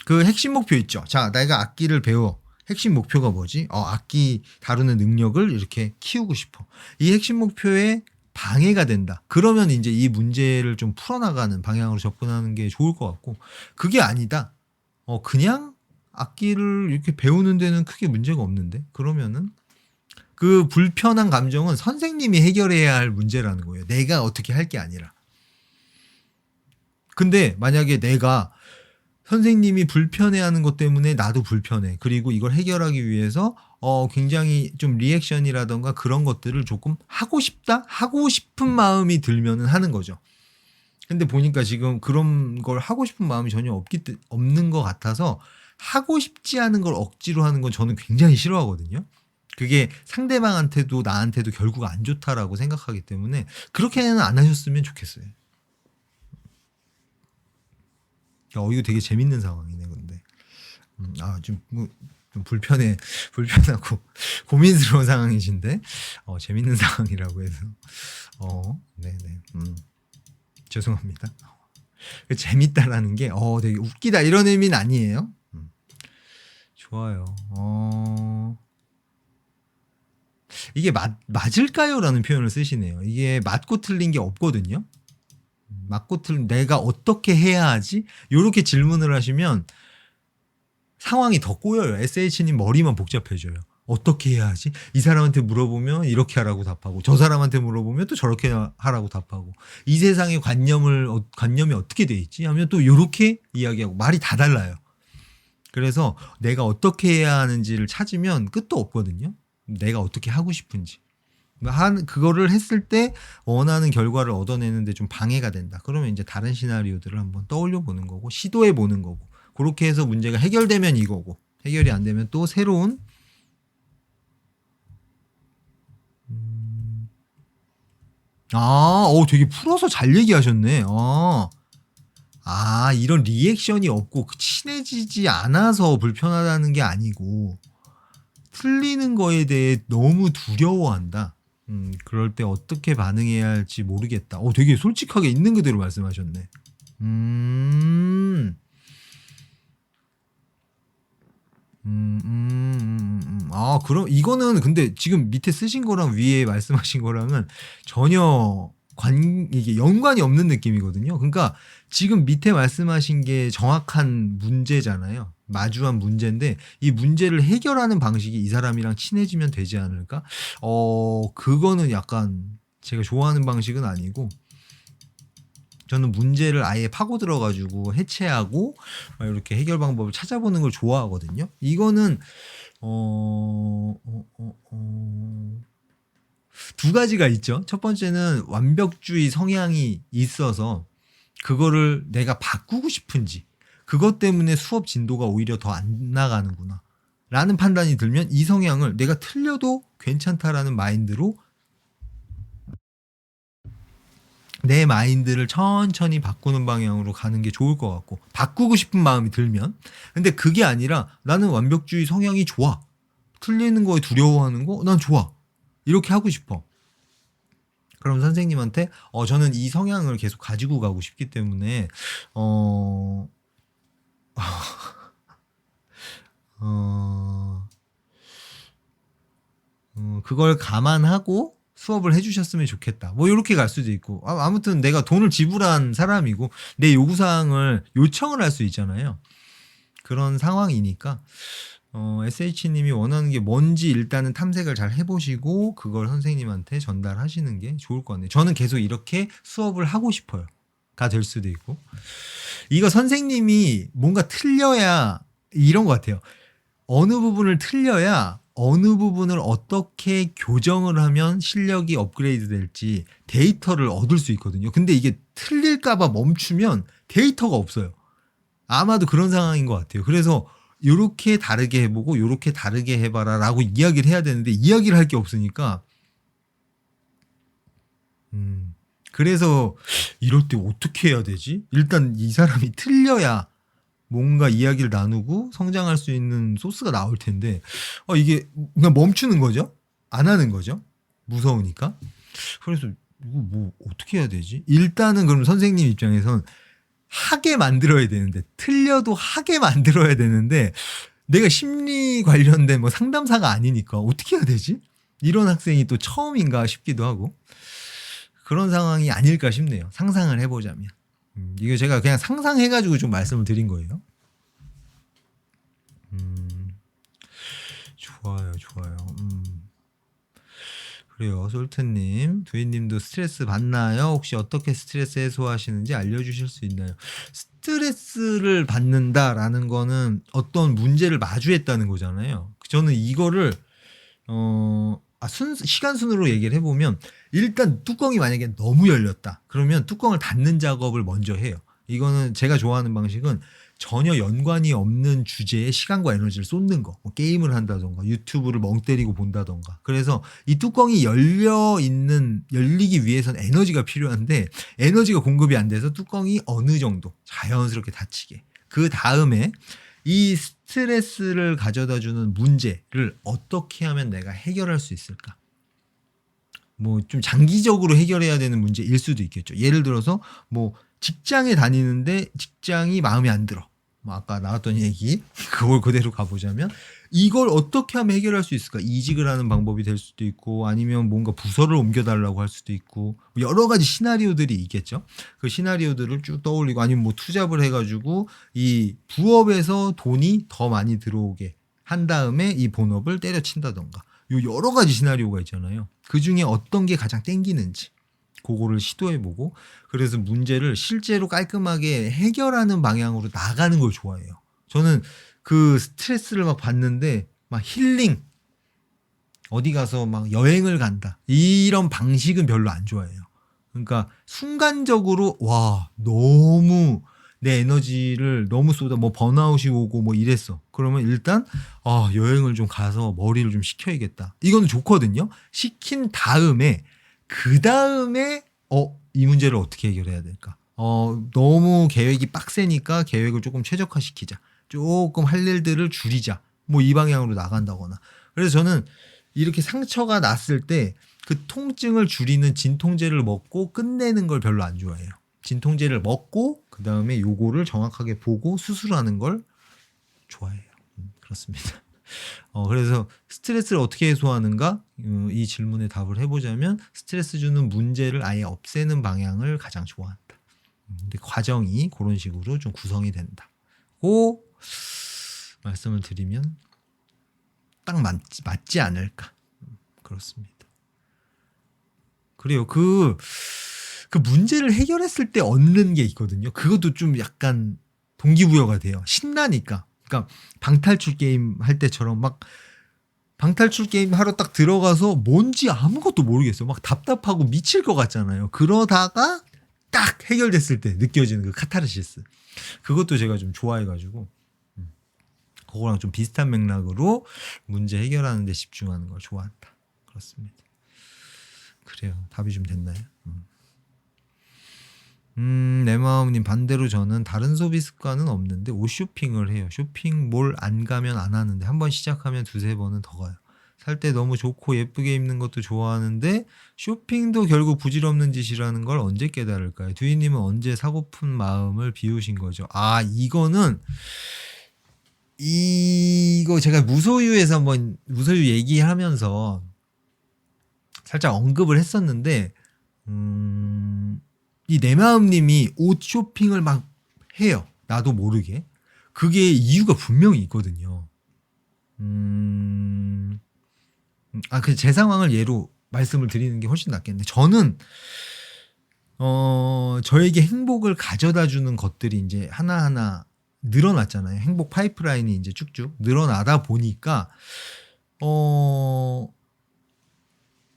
그 핵심 목표 있죠. 자, 내가 악기를 배워. 핵심 목표가 뭐지? 악기 다루는 능력을 이렇게 키우고 싶어. 이 핵심 목표에 방해가 된다. 그러면 이제 이 문제를 좀 풀어나가는 방향으로 접근하는 게 좋을 것 같고, 그게 아니다. 그냥 악기를 이렇게 배우는 데는 크게 문제가 없는데? 그러면은 그 불편한 감정은 선생님이 해결해야 할 문제라는 거예요. 내가 어떻게 할 게 아니라. 근데 만약에 내가 선생님이 불편해하는 것 때문에 나도 불편해. 그리고 이걸 해결하기 위해서 굉장히 좀 리액션이라던가 그런 것들을 조금 하고 싶다? 하고 싶은 마음이 들면은 하는 거죠. 근데 보니까 지금 그런 걸 하고 싶은 마음이 전혀 없는 것 같아서, 하고 싶지 않은 걸 억지로 하는 건 저는 굉장히 싫어하거든요. 그게 상대방한테도 나한테도 결국 안 좋다라고 생각하기 때문에 그렇게는 안 하셨으면 좋겠어요. 이거 되게 재밌는 상황이네, 근데. 좀 불편하고 고민스러운 상황이신데, 재밌는 상황이라고 해서. 네네. 죄송합니다. 재밌다라는 게, 되게 웃기다 이런 의미는 아니에요. 좋아요. 이게 맞을까요? 라는 표현을 쓰시네요. 이게 맞고 틀린 게 없거든요. 맞고 틀린, 내가 어떻게 해야 하지? 요렇게 질문을 하시면 상황이 더 꼬여요. SH님 머리만 복잡해져요. 어떻게 해야 하지? 이 사람한테 물어보면 이렇게 하라고 답하고, 저 사람한테 물어보면 또 저렇게 하라고 답하고, 이 세상의 관념이 어떻게 돼 있지? 하면 또 요렇게 이야기하고, 말이 다 달라요. 그래서 내가 어떻게 해야 하는지를 찾으면 끝도 없거든요. 내가 어떻게 하고 싶은지. 그거를 했을 때 원하는 결과를 얻어내는데 좀 방해가 된다. 그러면 이제 다른 시나리오들을 한번 떠올려 보는 거고, 시도해 보는 거고, 그렇게 해서 문제가 해결되면 이거고, 해결이 안 되면 또 새로운 되게 풀어서 잘 얘기하셨네. 이런 리액션이 없고 친해지지 않아서 불편하다는 게 아니고, 틀리는 거에 대해 너무 두려워한다. 그럴 때 어떻게 반응해야 할지 모르겠다. 되게 솔직하게 있는 그대로 말씀하셨네. 그럼 이거는 근데 지금 밑에 쓰신 거랑 위에 말씀하신 거랑은 전혀 이게 연관이 없는 느낌이거든요. 그러니까 지금 밑에 말씀하신 게 정확한 문제잖아요. 마주한 문제인데, 이 문제를 해결하는 방식이 이 사람이랑 친해지면 되지 않을까? 그거는 약간 제가 좋아하는 방식은 아니고, 저는 문제를 아예 파고 들어가지고 해체하고 이렇게 해결 방법을 찾아보는 걸 좋아하거든요. 이거는 두 가지가 있죠. 첫 번째는 완벽주의 성향이 있어서 그거를 내가 바꾸고 싶은지, 그것 때문에 수업 진도가 오히려 더 안 나가는구나 라는 판단이 들면 이 성향을 내가 틀려도 괜찮다라는 마인드로 내 마인드를 천천히 바꾸는 방향으로 가는 게 좋을 것 같고, 바꾸고 싶은 마음이 들면. 근데 그게 아니라 나는 완벽주의 성향이 좋아, 틀리는 거에 두려워하는 거 난 좋아, 이렇게 하고 싶어. 그럼 선생님한테 저는 이 성향을 계속 가지고 가고 싶기 때문에 어, 어, 그걸 감안하고 수업을 해주셨으면 좋겠다. 뭐 이렇게 갈 수도 있고, 아무튼 내가 돈을 지불한 사람이고 내 요구사항을 요청을 할 수 있잖아요. 그런 상황이니까 SH님이 원하는 게 뭔지 일단은 탐색을 잘 해보시고 그걸 선생님한테 전달하시는 게 좋을 것 같네요. 저는 계속 이렇게 수업을 하고 싶어요. 가 될 수도 있고. 이거 선생님이 뭔가 틀려야 이런 것 같아요. 어느 부분을 틀려야 어느 부분을 어떻게 교정을 하면 실력이 업그레이드 될지 데이터를 얻을 수 있거든요. 근데 이게 틀릴까봐 멈추면 데이터가 없어요. 아마도 그런 상황인 것 같아요. 그래서 요렇게 다르게 해보고 요렇게 다르게 해봐라 라고 이야기를 해야 되는데 이야기를 할 게 없으니까 그래서 이럴 때 어떻게 해야 되지? 일단 이 사람이 틀려야 뭔가 이야기를 나누고 성장할 수 있는 소스가 나올 텐데 이게 그냥 멈추는 거죠? 안 하는 거죠? 무서우니까. 그래서 이거 뭐 어떻게 해야 되지? 일단은 그럼 선생님 입장에선 하게 만들어야 되는데, 틀려도 하게 만들어야 되는데 내가 심리 관련된 뭐 상담사가 아니니까 어떻게 해야 되지? 이런 학생이 또 처음인가 싶기도 하고 그런 상황이 아닐까 싶네요. 상상을 해보자면. 이거 제가 그냥 상상해가지고 좀 말씀을 드린 거예요. 좋아요. 그래요. 솔트님, 두희님도 스트레스 받나요? 혹시 어떻게 스트레스 해소하시는지 알려주실 수 있나요? 스트레스를 받는다라는 거는 어떤 문제를 마주했다는 거잖아요. 저는 이거를 시간 순으로 얘기를 해보면 일단 뚜껑이 만약에 너무 열렸다. 그러면 뚜껑을 닫는 작업을 먼저 해요. 이거는 제가 좋아하는 방식은 전혀 연관이 없는 주제에 시간과 에너지를 쏟는 거. 뭐 게임을 한다던가 유튜브를 멍 때리고 본다던가. 그래서 이 뚜껑이 열리기 위해서는 에너지가 필요한데 에너지가 공급이 안 돼서 뚜껑이 어느 정도 자연스럽게 닫히게. 그 다음에 이 스트레스를 가져다 주는 문제를 어떻게 하면 내가 해결할 수 있을까? 뭐 좀 장기적으로 해결해야 되는 문제일 수도 있겠죠. 예를 들어서 뭐 직장에 다니는데 직장이 마음에 안 들어. 뭐 아까 나왔던 얘기 그걸 그대로 가보자면 이걸 어떻게 하면 해결할 수 있을까? 이직을 하는 방법이 될 수도 있고 아니면 뭔가 부서를 옮겨달라고 할 수도 있고 여러 가지 시나리오들이 있겠죠. 그 시나리오들을 쭉 떠올리고 아니면 뭐 투잡을 해가지고 이 부업에서 돈이 더 많이 들어오게 한 다음에 이 본업을 때려친다던가 요 여러 가지 시나리오가 있잖아요. 그 중에 어떤 게 가장 땡기는지 그거를 시도해보고 그래서 문제를 실제로 깔끔하게 해결하는 방향으로 나가는 걸 좋아해요. 저는 그 스트레스를 막 받는데 막 힐링 어디 가서 막 여행을 간다 이런 방식은 별로 안 좋아해요. 그러니까 순간적으로 와 너무 내 에너지를 너무 쏟아 뭐 번아웃이 오고 뭐 이랬어. 그러면 일단 여행을 좀 가서 머리를 좀 식혀야겠다. 이거는 좋거든요. 식힌 다음에 그 다음에 이 문제를 어떻게 해결해야 될까? 너무 계획이 빡세니까 계획을 조금 최적화시키자. 조금 할 일들을 줄이자. 뭐 이 방향으로 나간다거나. 그래서 저는 이렇게 상처가 났을 때 그 통증을 줄이는 진통제를 먹고 끝내는 걸 별로 안 좋아해요. 진통제를 먹고 그 다음에 요거를 정확하게 보고 수술하는 걸 좋아해요. 그렇습니다. 그래서 스트레스를 어떻게 해소하는가? 이 질문에 답을 해보자면 스트레스 주는 문제를 아예 없애는 방향을 가장 좋아한다. 근데 과정이 그런 식으로 좀 구성이 된다. 고 말씀을 드리면 딱 맞지 않을까. 그렇습니다. 그래요. 그 그 문제를 해결했을 때 얻는 게 있거든요. 그것도 좀 약간 동기부여가 돼요. 신나니까. 그러니까 방탈출 게임 할 때처럼 막 방탈출 게임 하러 딱 들어가서 뭔지 아무것도 모르겠어. 막 답답하고 미칠 것 같잖아요. 그러다가 딱 해결됐을 때 느껴지는 그 카타르시스. 그것도 제가 좀 좋아해가지고 그거랑 좀 비슷한 맥락으로 문제 해결하는 데 집중하는 걸 좋아한다. 그렇습니다. 그래요. 답이 좀 됐나요? 내 마음님 반대로 저는 다른 소비 습관은 없는데 옷 쇼핑을 해요. 쇼핑몰 안 가면 안 하는데 한번 시작하면 두세 번은 더 가요. 살 때 너무 좋고 예쁘게 입는 것도 좋아하는데 쇼핑도 결국 부질없는 짓이라는 걸 언제 깨달을까요? 두희님은 언제 사고픈 마음을 비우신 거죠? 아, 이거 제가 무소유에서 한번 무소유 얘기하면서 살짝 언급을 했었는데 이 내 마음님이 옷 쇼핑을 막 해요. 나도 모르게. 그게 이유가 분명히 있거든요. 그 제 상황을 예로 말씀을 드리는 게 훨씬 낫겠네. 저는 저에게 행복을 가져다 주는 것들이 이제 하나하나 늘어났잖아요. 행복 파이프라인이 이제 쭉쭉 늘어나다 보니까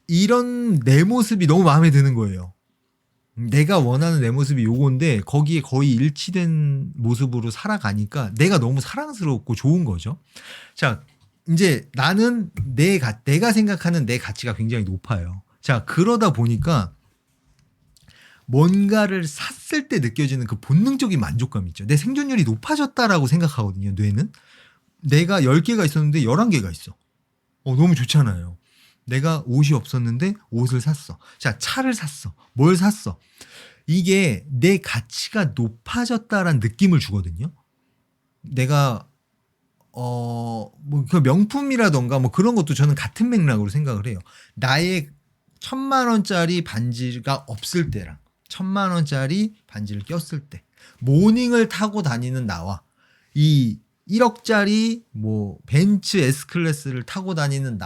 이런 내 모습이 너무 마음에 드는 거예요. 내가 원하는 내 모습이 요건데 거기에 거의 일치된 모습으로 살아가니까 내가 너무 사랑스럽고 좋은 거죠. 자, 이제 나는 내가 생각하는 내 가치가 굉장히 높아요. 자, 그러다 보니까 뭔가를 샀을 때 느껴지는 그 본능적인 만족감 있죠. 내 생존율이 높아졌다라고 생각하거든요, 뇌는. 내가 10개가 있었는데 11개가 있어. 너무 좋잖아요. 내가 옷이 없었는데 옷을 샀어. 자, 차를 샀어. 뭘 샀어. 이게 내 가치가 높아졌다라는 느낌을 주거든요. 내가 그 명품이라던가 뭐 그런 것도 저는 같은 맥락으로 생각을 해요. 나의 1,000만 원짜리 반지가 없을 때랑 1,000만 원짜리 반지를 꼈을 때 모닝을 타고 다니는 나와 이 1억짜리 뭐 벤츠 S클래스를 타고 다니는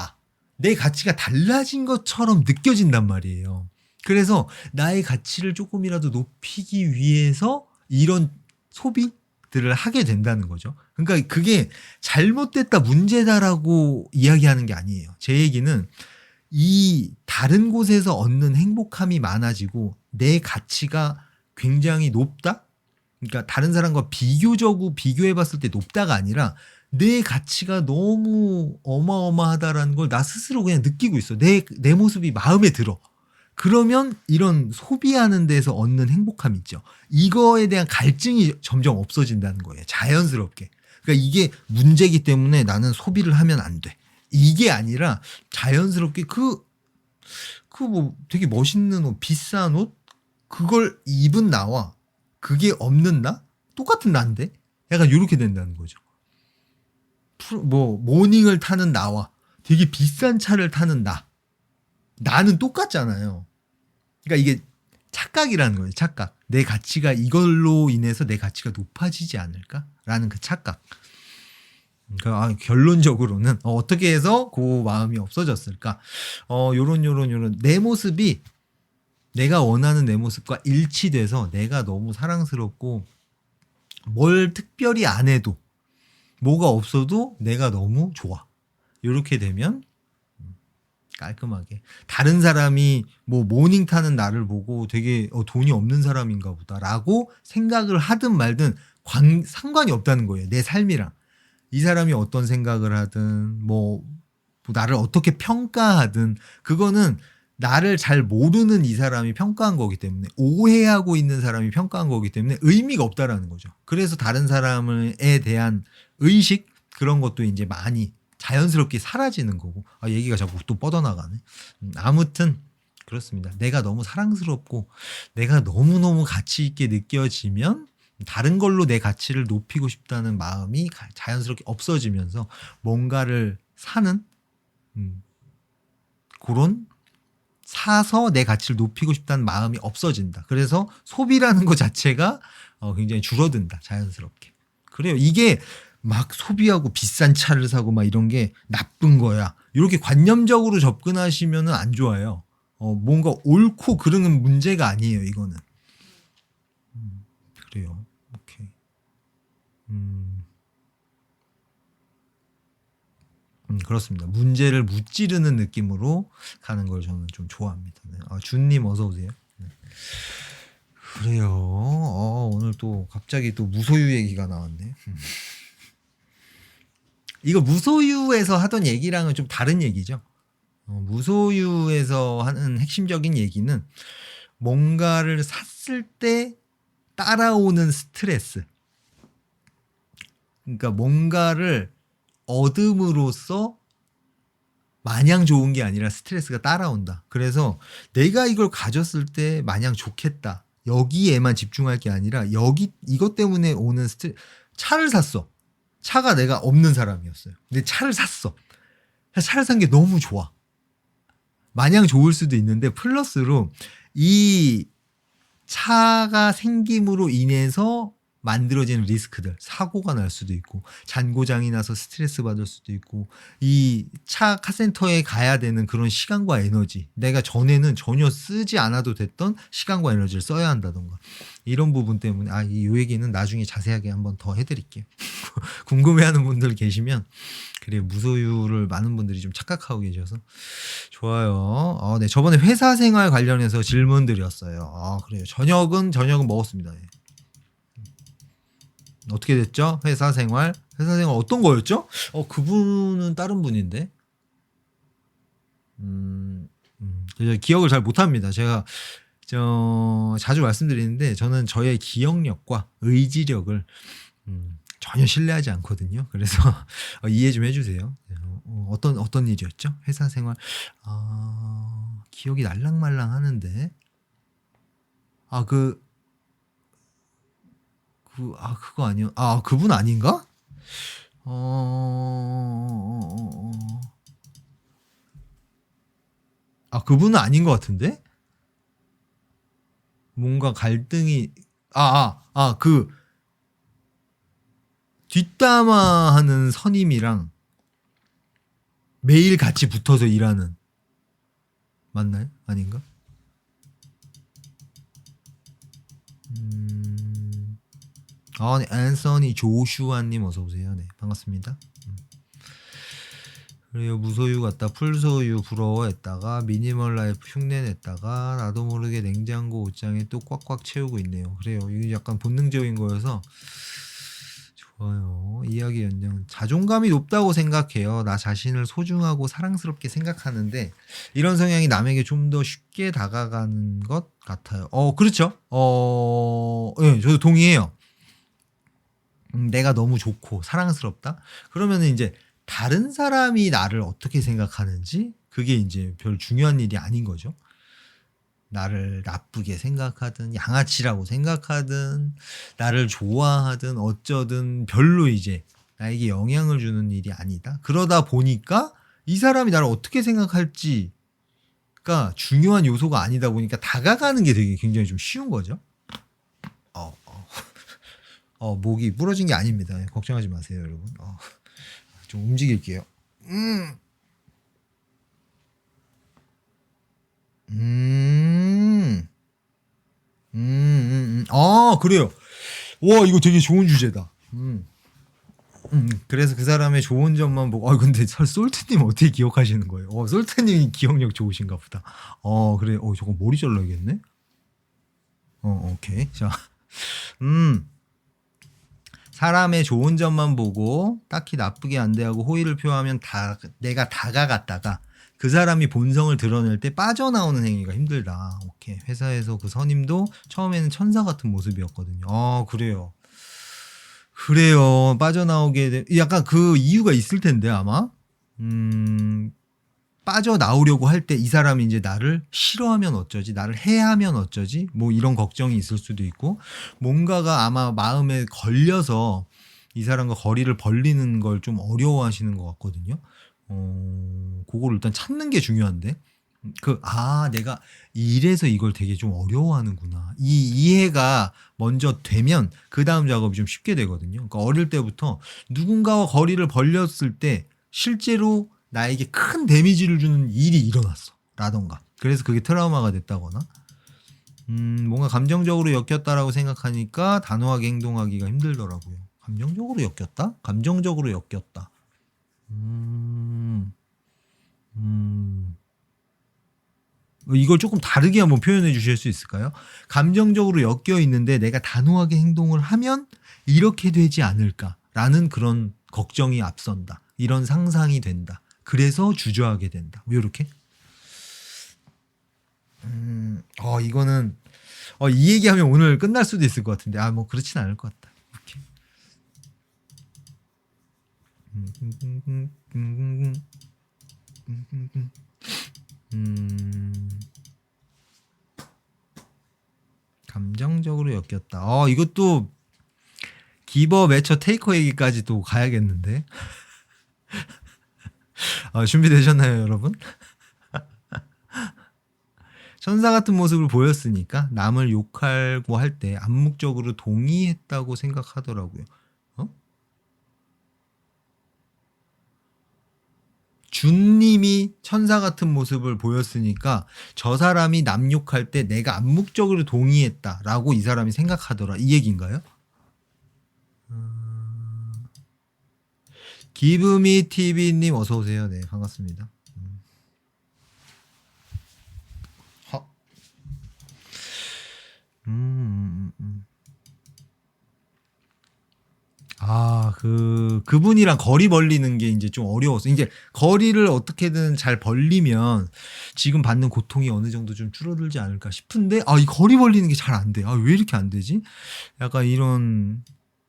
내 가치가 달라진 것처럼 느껴진단 말이에요. 그래서 나의 가치를 조금이라도 높이기 위해서 이런 소비들을 하게 된다는 거죠. 그러니까 그게 잘못됐다 문제다라고 이야기하는 게 아니에요. 제 얘기는 이 다른 곳에서 얻는 행복함이 많아지고 내 가치가 굉장히 높다? 그러니까 다른 사람과 비교적으로 비교해 봤을 때 높다가 아니라 내 가치가 너무 어마어마하다라는 걸 나 스스로 그냥 느끼고 있어. 내 모습이 마음에 들어. 그러면 이런 소비하는 데서 얻는 행복감 있죠. 이거에 대한 갈증이 점점 없어진다는 거예요. 자연스럽게. 그러니까 이게 문제이기 때문에 나는 소비를 하면 안 돼. 이게 아니라 자연스럽게 뭐 되게 멋있는 옷, 비싼 옷, 그걸 입은 나와 그게 없는 나? 똑같은 나인데? 약간 이렇게 된다는 거죠. 뭐 모닝을 타는 나와 되게 비싼 차를 타는 나는 똑같잖아요. 그러니까 이게 착각이라는 거예요. 착각. 내 가치가 이걸로 인해서 내 가치가 높아지지 않을까라는 그 착각. 그러니까 결론적으로는 어떻게 해서 그 마음이 없어졌을까? 요런 내 모습이 내가 원하는 내 모습과 일치돼서 내가 너무 사랑스럽고 뭘 특별히 안 해도 뭐가 없어도 내가 너무 좋아. 이렇게 되면 깔끔하게 다른 사람이 뭐 모닝 타는 나를 보고 되게 돈이 없는 사람인가 보다라고 생각을 하든 말든 상관이 없다는 거예요. 내 삶이랑. 이 사람이 어떤 생각을 하든 뭐 나를 어떻게 평가하든 그거는 나를 잘 모르는 이 사람이 평가한 거기 때문에 오해하고 있는 사람이 평가한 거기 때문에 의미가 없다라는 거죠. 그래서 다른 사람에 대한 의식 그런 것도 이제 많이 자연스럽게 사라지는 거고 얘기가 자꾸 또 뻗어나가네. 아무튼 그렇습니다. 내가 너무 사랑스럽고 내가 너무너무 가치 있게 느껴지면 다른 걸로 내 가치를 높이고 싶다는 마음이 자연스럽게 없어지면서 뭔가를 사는 그런 사서 내 가치를 높이고 싶다는 마음이 없어진다. 그래서 소비라는 것 자체가 굉장히 줄어든다. 자연스럽게. 그래요. 이게 막 소비하고 비싼 차를 사고 막 이런 게 나쁜 거야. 이렇게 관념적으로 접근하시면은 안 좋아요. 뭔가 옳고 그르는 문제가 아니에요, 이거는. 그래요. 오케이. 그렇습니다. 문제를 무찌르는 느낌으로 가는 걸 저는 좀 좋아합니다. 네. 준님 어서 오세요. 네. 그래요. 오늘 또 갑자기 또 무소유 얘기가 나왔네. 이거 무소유에서 하던 얘기랑은 좀 다른 얘기죠. 무소유에서 하는 핵심적인 얘기는 뭔가를 샀을 때 따라오는 스트레스. 그러니까 뭔가를 얻음으로써 마냥 좋은 게 아니라 스트레스가 따라온다. 그래서 내가 이걸 가졌을 때 마냥 좋겠다. 여기에만 집중할 게 아니라 이것 때문에 오는 차를 샀어. 차가 내가 없는 사람이었어요. 근데 차를 샀어. 차를 산 게 너무 좋아. 마냥 좋을 수도 있는데 플러스로 이 차가 생김으로 인해서 만들어지는 리스크들, 사고가 날 수도 있고 잔고장이 나서 스트레스 받을 수도 있고 이 차 카센터에 가야 되는 그런 시간과 에너지, 내가 전에는 전혀 쓰지 않아도 됐던 시간과 에너지를 써야 한다던가 이런 부분 때문에 이 얘기는 나중에 자세하게 한번 더 해드릴게요. 궁금해하는 분들 계시면 그래, 무소유를 많은 분들이 좀 착각하고 계셔서 좋아요. 네, 저번에 회사 생활 관련해서 질문 드렸어요. 그래요. 저녁은 먹었습니다. 예. 어떻게 됐죠? 회사 생활 어떤 거였죠? 그분은 다른 분인데. 기억을 잘 못합니다. 제가 자주 말씀드리는데 저는 저의 기억력과 의지력을 전혀 신뢰하지 않거든요. 그래서 이해 좀 해주세요. 어떤 일이었죠? 회사 생활 기억이 날랑말랑 하는데 그거 아니요. 그분 아닌가? 그분은 아닌 것 같은데? 뭔가 갈등이 그 뒷담화하는 선임이랑 매일 같이 붙어서 일하는, 맞나요? 아닌가? 네, 앤서니 조슈아님 어서 오세요. 네, 반갑습니다. 그래요. 무소유 같다 풀소유 부러워했다가 미니멀 라이프 흉내냈다가 나도 모르게 냉장고 옷장에 또 꽉꽉 채우고 있네요. 그래요. 이게 약간 본능적인 거여서 좋아요. 이야기 연장. 자존감이 높다고 생각해요. 나 자신을 소중하고 사랑스럽게 생각하는데 이런 성향이 남에게 좀 더 쉽게 다가가는 것 같아요. 그렇죠. 예, 저도 동의해요. 내가 너무 좋고 사랑스럽다? 그러면은 이제 다른 사람이 나를 어떻게 생각하는지 그게 이제 별 중요한 일이 아닌 거죠. 나를 나쁘게 생각하든 양아치라고 생각하든 나를 좋아하든 어쩌든 별로 이제 나에게 영향을 주는 일이 아니다. 그러다 보니까 이 사람이 나를 어떻게 생각할지가 중요한 요소가 아니다 보니까 다가가는 게 되게 굉장히 좀 쉬운 거죠. 목이 부러진 게 아닙니다. 걱정하지 마세요, 여러분. 좀 움직일게요. 그래요. 와, 이거 되게 좋은 주제다. 그래서 그 사람의 좋은 점만 보고, 근데 솔트님 어떻게 기억하시는 거예요? 솔트님이 기억력 좋으신가 보다. 그래. 저거 머리 잘라야겠네? 오케이. 자, 사람의 좋은 점만 보고 딱히 나쁘게 안 대하고 호의를 표하면 내가 다가갔다가 그 사람이 본성을 드러낼 때 빠져나오는 행위가 힘들다. 오케이. 회사에서 그 선임도 처음에는 천사 같은 모습이었거든요. 그래요. 빠져나오게 약간 그 이유가 있을 텐데 아마 빠져나오려고 할 때 이 사람이 이제 나를 싫어하면 어쩌지, 나를 해하면 어쩌지, 뭐 이런 걱정이 있을 수도 있고 뭔가가 아마 마음에 걸려서 이 사람과 거리를 벌리는 걸 좀 어려워하시는 것 같거든요. 그거를 일단 찾는 게 중요한데 내가 이래서 이걸 되게 좀 어려워하는구나. 이 이해가 먼저 되면 그 다음 작업이 좀 쉽게 되거든요. 그러니까 어릴 때부터 누군가와 거리를 벌렸을 때 실제로 나에게 큰 데미지를 주는 일이 일어났어. 라던가. 그래서 그게 트라우마가 됐다거나. 뭔가 감정적으로 엮였다라고 생각하니까 단호하게 행동하기가 힘들더라고요. 감정적으로 엮였다? 감정적으로 엮였다. 이걸 조금 다르게 한번 표현해 주실 수 있을까요? 감정적으로 엮여 있는데 내가 단호하게 행동을 하면 이렇게 되지 않을까라는 그런 걱정이 앞선다. 이런 상상이 된다. 그래서 주저하게 된다. 뭐 이렇게? 이거는 이 얘기하면 오늘 끝날 수도 있을 것 같은데 뭐 그렇진 않을 것 같다. 이렇게. 감정적으로 엮였다. 이것도 기버 매처 테이커 얘기까지 또 가야겠는데. 준비되셨나요, 여러분? 천사 같은 모습을 보였으니까 남을 욕하고 할 때 암묵적으로 동의했다고 생각하더라고요. 준님이 천사 같은 모습을 보였으니까 저 사람이 남 욕할 때 내가 암묵적으로 동의했다라고 이 사람이 생각하더라. 이 얘기인가요? 기브미 TV님 어서 오세요. 네, 반갑습니다. 그분이랑 거리 벌리는 게 이제 좀 어려웠어. 이제 거리를 어떻게든 잘 벌리면 지금 받는 고통이 어느 정도 좀 줄어들지 않을까 싶은데, 이 거리 벌리는 게 잘 안 돼. 왜 이렇게 안 되지? 약간 이런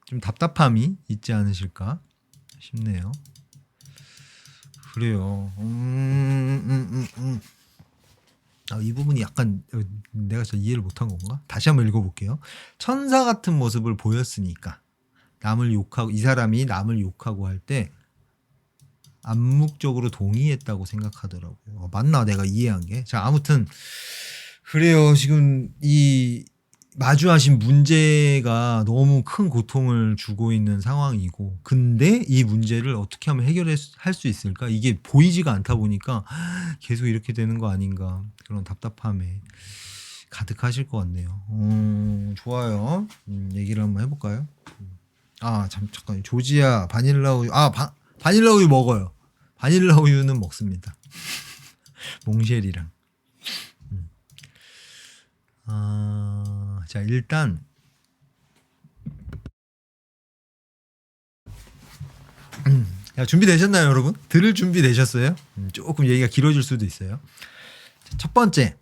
좀 답답함이 있지 않으실까 싶네요. 그래요. 이 부분이 약간 내가 저 이해를 못한 건가? 다시 한번 읽어볼게요. 천사 같은 모습을 보였으니까 남을 욕하고 이 사람이 남을 욕하고 할 때 암묵적으로 동의했다고 생각하더라고요. 맞나 내가 이해한 게? 자, 아무튼 그래요. 지금 이 마주하신 문제가 너무 큰 고통을 주고 있는 상황이고, 근데 이 문제를 어떻게 하면 해결할 수 있을까? 이게 보이지가 않다 보니까 계속 이렇게 되는 거 아닌가, 그런 답답함에 가득하실 것 같네요. 좋아요. 얘기를 한번 해볼까요? 잠깐. 조지아 바닐라 우유. 바닐라 우유 먹어요. 바닐라 우유는 먹습니다. 몽쉘이랑. 자, 일단 준비되셨나요, 여러분? 들을 준비 되셨어요? 조금 얘기가 길어질 수도 있어요. 첫 번째,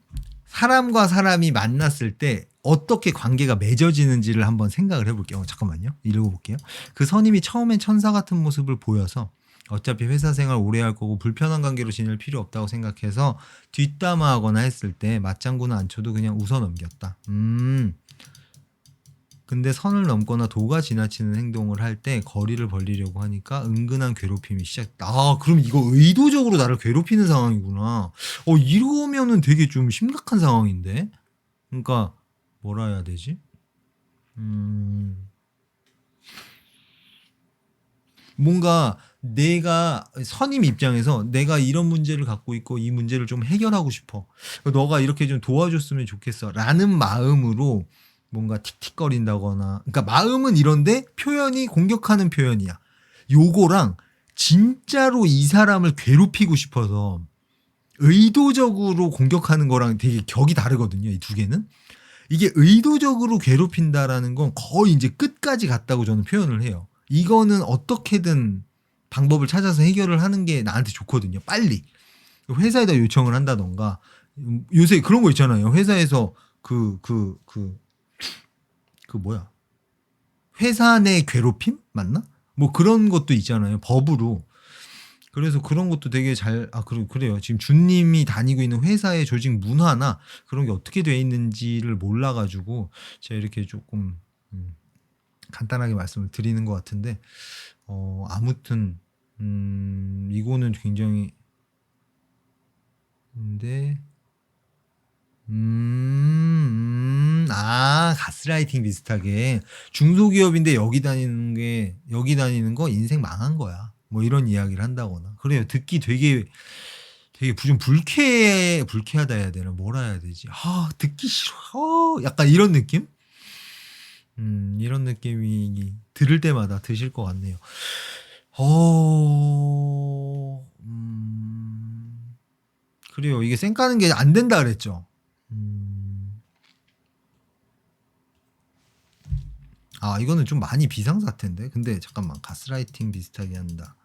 사람과 사람이 만났을 때 어떻게 관계가 맺어지는지를 한번 생각을 해볼게요. 잠깐만요. 읽어볼게요. 그 선임이 처음엔 천사 같은 모습을 보여서 어차피 회사 생활 오래 할 거고 불편한 관계로 지낼 필요 없다고 생각해서 뒷담화하거나 했을 때 맞장구는 안 쳐도 그냥 웃어 넘겼다. 근데 선을 넘거나 도가 지나치는 행동을 할 때 거리를 벌리려고 하니까 은근한 괴롭힘이 시작됐다. 그럼 이거 의도적으로 나를 괴롭히는 상황이구나. 이러면은 되게 좀 심각한 상황인데. 그러니까 뭐라 해야 되지? 뭔가 내가 선임 입장에서 내가 이런 문제를 갖고 있고 이 문제를 좀 해결하고 싶어. 너가 이렇게 좀 도와줬으면 좋겠어. 라는 마음으로 뭔가 틱틱거린다거나. 그러니까 마음은 이런데 표현이 공격하는 표현이야. 요거랑 진짜로 이 사람을 괴롭히고 싶어서 의도적으로 공격하는 거랑 되게 격이 다르거든요. 이 두 개는. 이게 의도적으로 괴롭힌다라는 건 거의 이제 끝까지 갔다고 저는 표현을 해요. 이거는 어떻게든 방법을 찾아서 해결을 하는 게 나한테 좋거든요. 빨리. 회사에다 요청을 한다던가. 요새 그런 거 있잖아요. 회사에서 뭐야. 회사 내 괴롭힘? 맞나? 뭐 그런 것도 있잖아요. 법으로. 그래서 그런 것도 되게 그래요. 지금 준님이 다니고 있는 회사의 조직 문화나 그런 게 어떻게 돼 있는지를 몰라가지고 제가 이렇게 조금 간단하게 말씀을 드리는 것 같은데, 아무튼 이거는 굉장히 가스라이팅 비슷하게 중소기업인데 여기 다니는 거 인생 망한 거야. 뭐 이런 이야기를 한다거나. 그래요. 듣기 되게 되게 좀 불쾌하다 해야 되나? 뭐라 해야 되지? 듣기 싫어. 약간 이런 느낌? 이런 느낌이 들을 때마다 드실 것 같네요. 그래요. 이게 쌩 까는 게 안 된다 그랬죠. 이거는 좀 많이 비상사태인데. 근데 잠깐만, 가스라이팅 비슷하게 한다.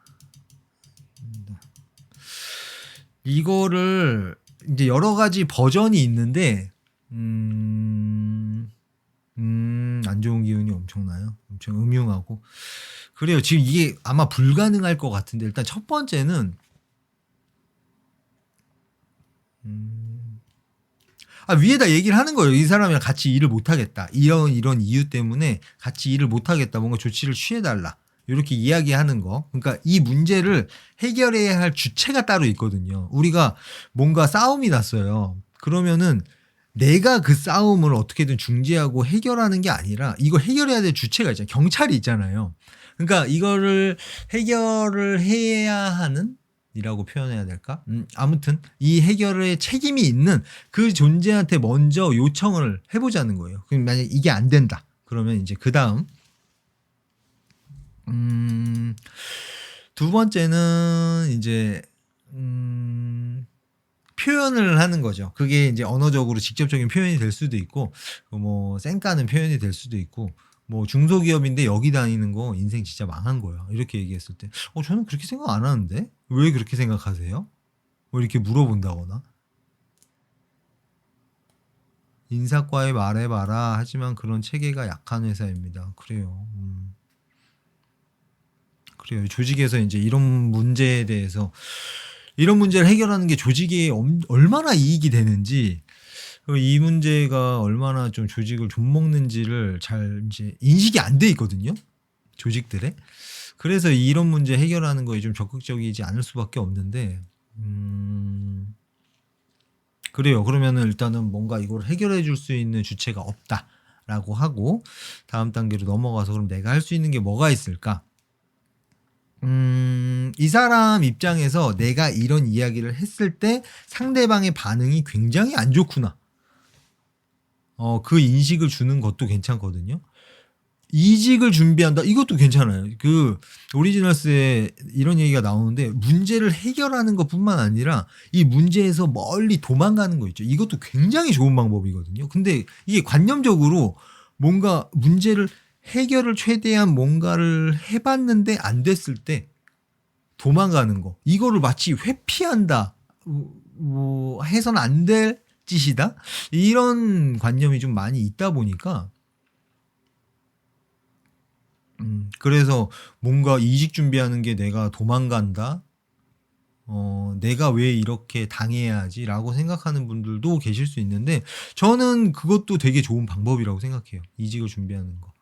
이거를 이제 여러 가지 버전이 있는데, 안 좋은 기운이 엄청나요. 엄청 음흉하고. 그래요. 지금 이게 아마 불가능할 것 같은데, 일단 첫 번째는, 위에다 얘기를 하는 거예요. 이 사람이랑 같이 일을 못하겠다. 이런 이유 때문에 같이 일을 못하겠다. 뭔가 조치를 취해달라. 이렇게 이야기하는 거. 그러니까 이 문제를 해결해야 할 주체가 따로 있거든요. 우리가 뭔가 싸움이 났어요. 그러면은 내가 그 싸움을 어떻게든 중지하고 해결하는 게 아니라 이거 해결해야 될 주체가 있잖아요. 경찰이 있잖아요. 그러니까 이거를 해결을 해야 하는 이라고 표현해야 될까? 아무튼 이 해결에 책임이 있는 그 존재한테 먼저 요청을 해보자는 거예요. 그럼 만약 이게 안 된다. 그러면 이제 그 다음 두 번째는 이제 표현을 하는 거죠. 그게 이제 언어적으로 직접적인 표현이 될 수도 있고, 뭐 쌩까는 표현이 될 수도 있고, 뭐 중소기업인데 여기 다니는 거 인생 진짜 망한 거야. 이렇게 얘기했을 때, 저는 그렇게 생각 안 하는데 왜 그렇게 생각하세요? 뭐 이렇게 물어본다거나. 인사과에 말해봐라. 하지만 그런 체계가 약한 회사입니다. 그래요. 그래요. 조직에서 이제 이런 문제에 대해서 이런 문제를 해결하는 게 조직에 얼마나 이익이 되는지, 이 문제가 얼마나 좀 조직을 좀먹는지를 잘 이제 인식이 안 돼 있거든요. 조직들에. 그래서 이런 문제 해결하는 거에 좀 적극적이지 않을 수밖에 없는데, 그래요. 그러면은 일단은 뭔가 이걸 해결해 줄 수 있는 주체가 없다라고 하고, 다음 단계로 넘어가서 그럼 내가 할 수 있는 게 뭐가 있을까? 이 사람 입장에서 내가 이런 이야기를 했을 때 상대방의 반응이 굉장히 안 좋구나. 그 인식을 주는 것도 괜찮거든요. 이직을 준비한다. 이것도 괜찮아요. 그 오리지널스에 이런 얘기가 나오는데 문제를 해결하는 것뿐만 아니라 이 문제에서 멀리 도망가는 거 있죠. 이것도 굉장히 좋은 방법이거든요. 근데 이게 관념적으로 뭔가 문제를 해결을 최대한 뭔가를 해봤는데 안 됐을 때 도망가는 거. 이거를 마치 회피한다. 뭐 해서는 안 될 짓이다. 이런 관념이 좀 많이 있다 보니까 그래서 뭔가 이직 준비하는 게 내가 도망간다. 내가 왜 이렇게 당해야 하지라고 생각하는 분들도 계실 수 있는데 저는 그것도 되게 좋은 방법이라고 생각해요. 이직을 준비하는 거.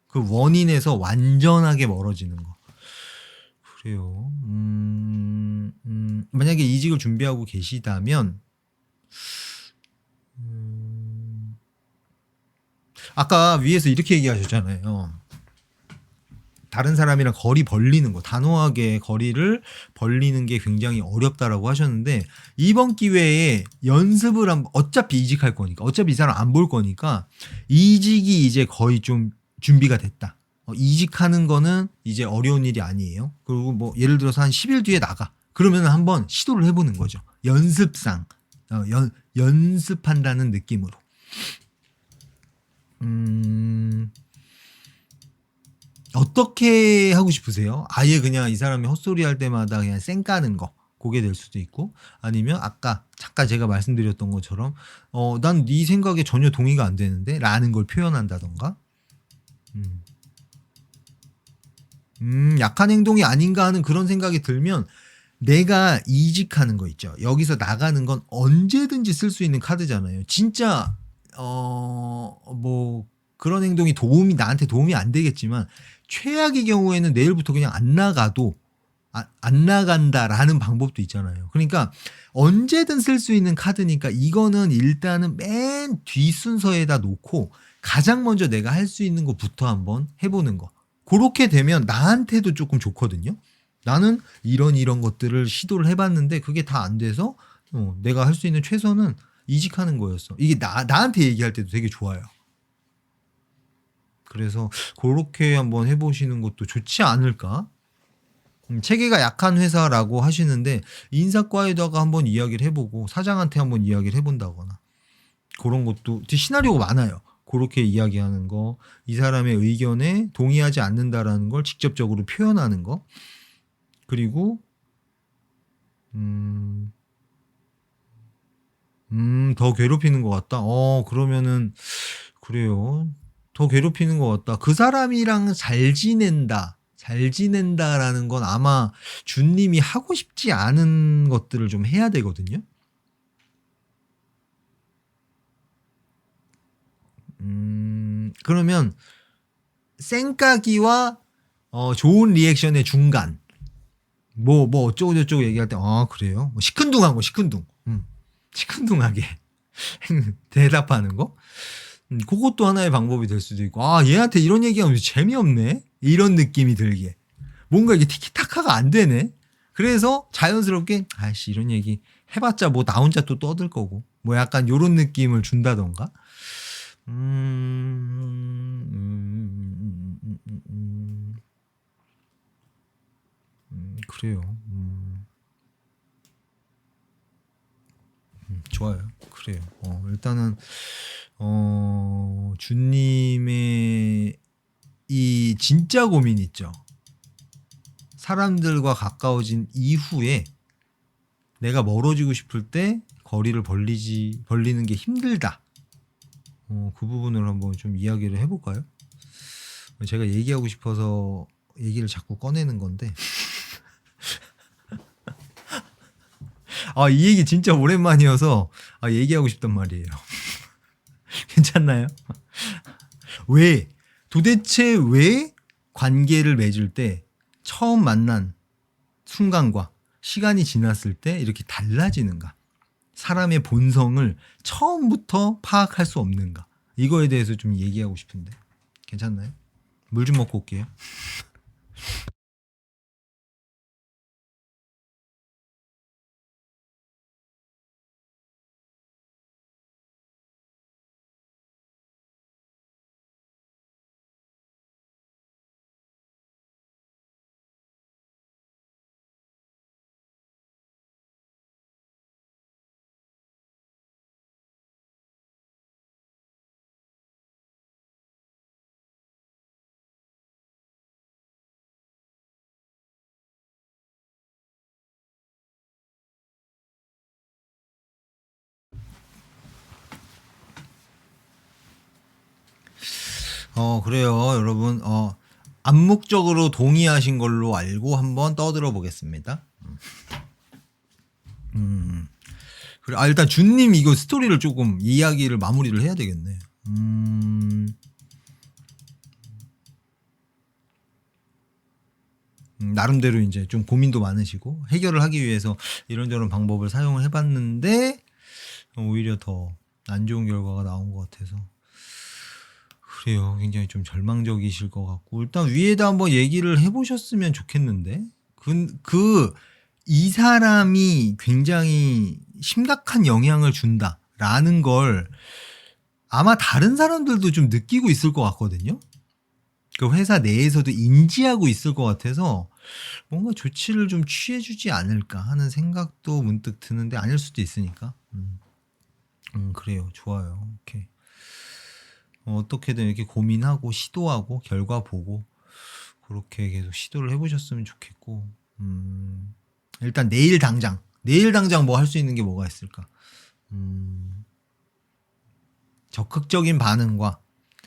그 원인에서 완전하게 멀어지는 거. 그래요. 만약에 이직을 준비하고 계시다면 아까 위에서 이렇게 얘기하셨잖아요. 다른 사람이랑 거리 벌리는 거, 단호하게 거리를 벌리는 게 굉장히 어렵다라고 하셨는데 이번 기회에 연습을 어차피 이직할 거니까 어차피 이 사람 안 볼 거니까 이직이 이제 거의 좀 준비가 됐다. 이직하는 거는 이제 어려운 일이 아니에요. 그리고 뭐 예를 들어서 한 10일 뒤에 나가. 그러면 한번 시도를 해보는 거죠. 연습상 연습한다는 느낌으로. 어떻게 하고 싶으세요? 아예 그냥 이 사람이 헛소리 할 때마다 그냥 쌩 까는 거. 그게 될 수도 있고 아니면 아까 잠깐 제가 말씀드렸던 것처럼 난 네 생각에 전혀 동의가 안 되는데 라는 걸 표현한다던가 약한 행동이 아닌가 하는 그런 생각이 들면 내가 이직하는 거 있죠. 여기서 나가는 건 언제든지 쓸 수 있는 카드잖아요. 진짜 뭐 그런 행동이 나한테 도움이 안 되겠지만 최악의 경우에는 내일부터 그냥 안 나가도 안 나간다라는 방법도 있잖아요. 그러니까 언제든 쓸 수 있는 카드니까 이거는 일단은 맨 뒷순서에다 놓고 가장 먼저 내가 할 수 있는 것부터 한번 해보는 거. 그렇게 되면 나한테도 조금 좋거든요. 나는 이런 것들을 시도를 해봤는데 그게 다 안 돼서 내가 할 수 있는 최선은 이직하는 거였어. 이게 나한테 얘기할 때도 되게 좋아요. 그래서 그렇게 한번 해보시는 것도 좋지 않을까? 체계가 약한 회사라고 하시는데 인사과에다가 한번 이야기를 해보고 사장한테 한번 이야기를 해본다거나 그런 것도 시나리오가 많아요. 그렇게 이야기하는 거, 이 사람의 의견에 동의하지 않는다라는 걸 직접적으로 표현하는 거, 그리고 더 괴롭히는 것 같다. 그러면은 그래요. 더 괴롭히는 것 같다. 그 사람이랑 잘 지낸다라는 건 아마 준님이 하고 싶지 않은 것들을 좀 해야 되거든요. 그러면 쌩까기와 좋은 리액션의 중간. 뭐 어쩌고 저쩌고 얘기할 때 그래요? 뭐 시큰둥한 거 시큰둥. 시큰둥하게 대답하는 거. 그것도 하나의 방법이 될 수도 있고 얘한테 이런 얘기하면 재미없네 이런 느낌이 들게 뭔가 이게 티키타카가 안 되네. 그래서 자연스럽게 아이씨 이런 얘기 해봤자 뭐 나 혼자 또 떠들 거고 뭐 약간 요런 느낌을 준다던가. 그래요. 좋아요. 그래요. 일단은 주님의 이 진짜 고민 있죠. 사람들과 가까워진 이후에 내가 멀어지고 싶을 때 거리를 벌리는 게 힘들다. 그 부분을 한번 좀 이야기를 해볼까요? 제가 얘기하고 싶어서 얘기를 자꾸 꺼내는 건데 이 얘기 진짜 오랜만이어서 얘기하고 싶단 말이에요. 괜찮나요? 도대체 왜 관계를 맺을 때 처음 만난 순간과 시간이 지났을 때 이렇게 달라지는가? 사람의 본성을 처음부터 파악할 수 없는가? 이거에 대해서 좀 얘기하고 싶은데 괜찮나요? 물 좀 먹고 올게요. 그래요, 여러분. 암묵적으로 동의하신 걸로 알고 한번 떠들어 보겠습니다. 그래, 일단 준님 이거 스토리를 조금 이야기를 마무리를 해야 되겠네. 나름대로 이제 좀 고민도 많으시고 해결을 하기 위해서 이런저런 방법을 사용을 해봤는데 오히려 더 안 좋은 결과가 나온 것 같아서 그래요. 굉장히 좀 절망적이실 것 같고 일단 위에다 한번 얘기를 해보셨으면 좋겠는데 이 사람이 굉장히 심각한 영향을 준다라는 걸 아마 다른 사람들도 좀 느끼고 있을 것 같거든요. 그 회사 내에서도 인지하고 있을 것 같아서 뭔가 조치를 좀 취해주지 않을까 하는 생각도 문득 드는데 아닐 수도 있으니까. 그래요. 좋아요. 오케이. 어떻게든 이렇게 고민하고 시도하고 결과 보고 그렇게 계속 시도를 해보셨으면 좋겠고 일단 내일 당장 뭐 할 수 있는 게 뭐가 있을까? 적극적인 반응과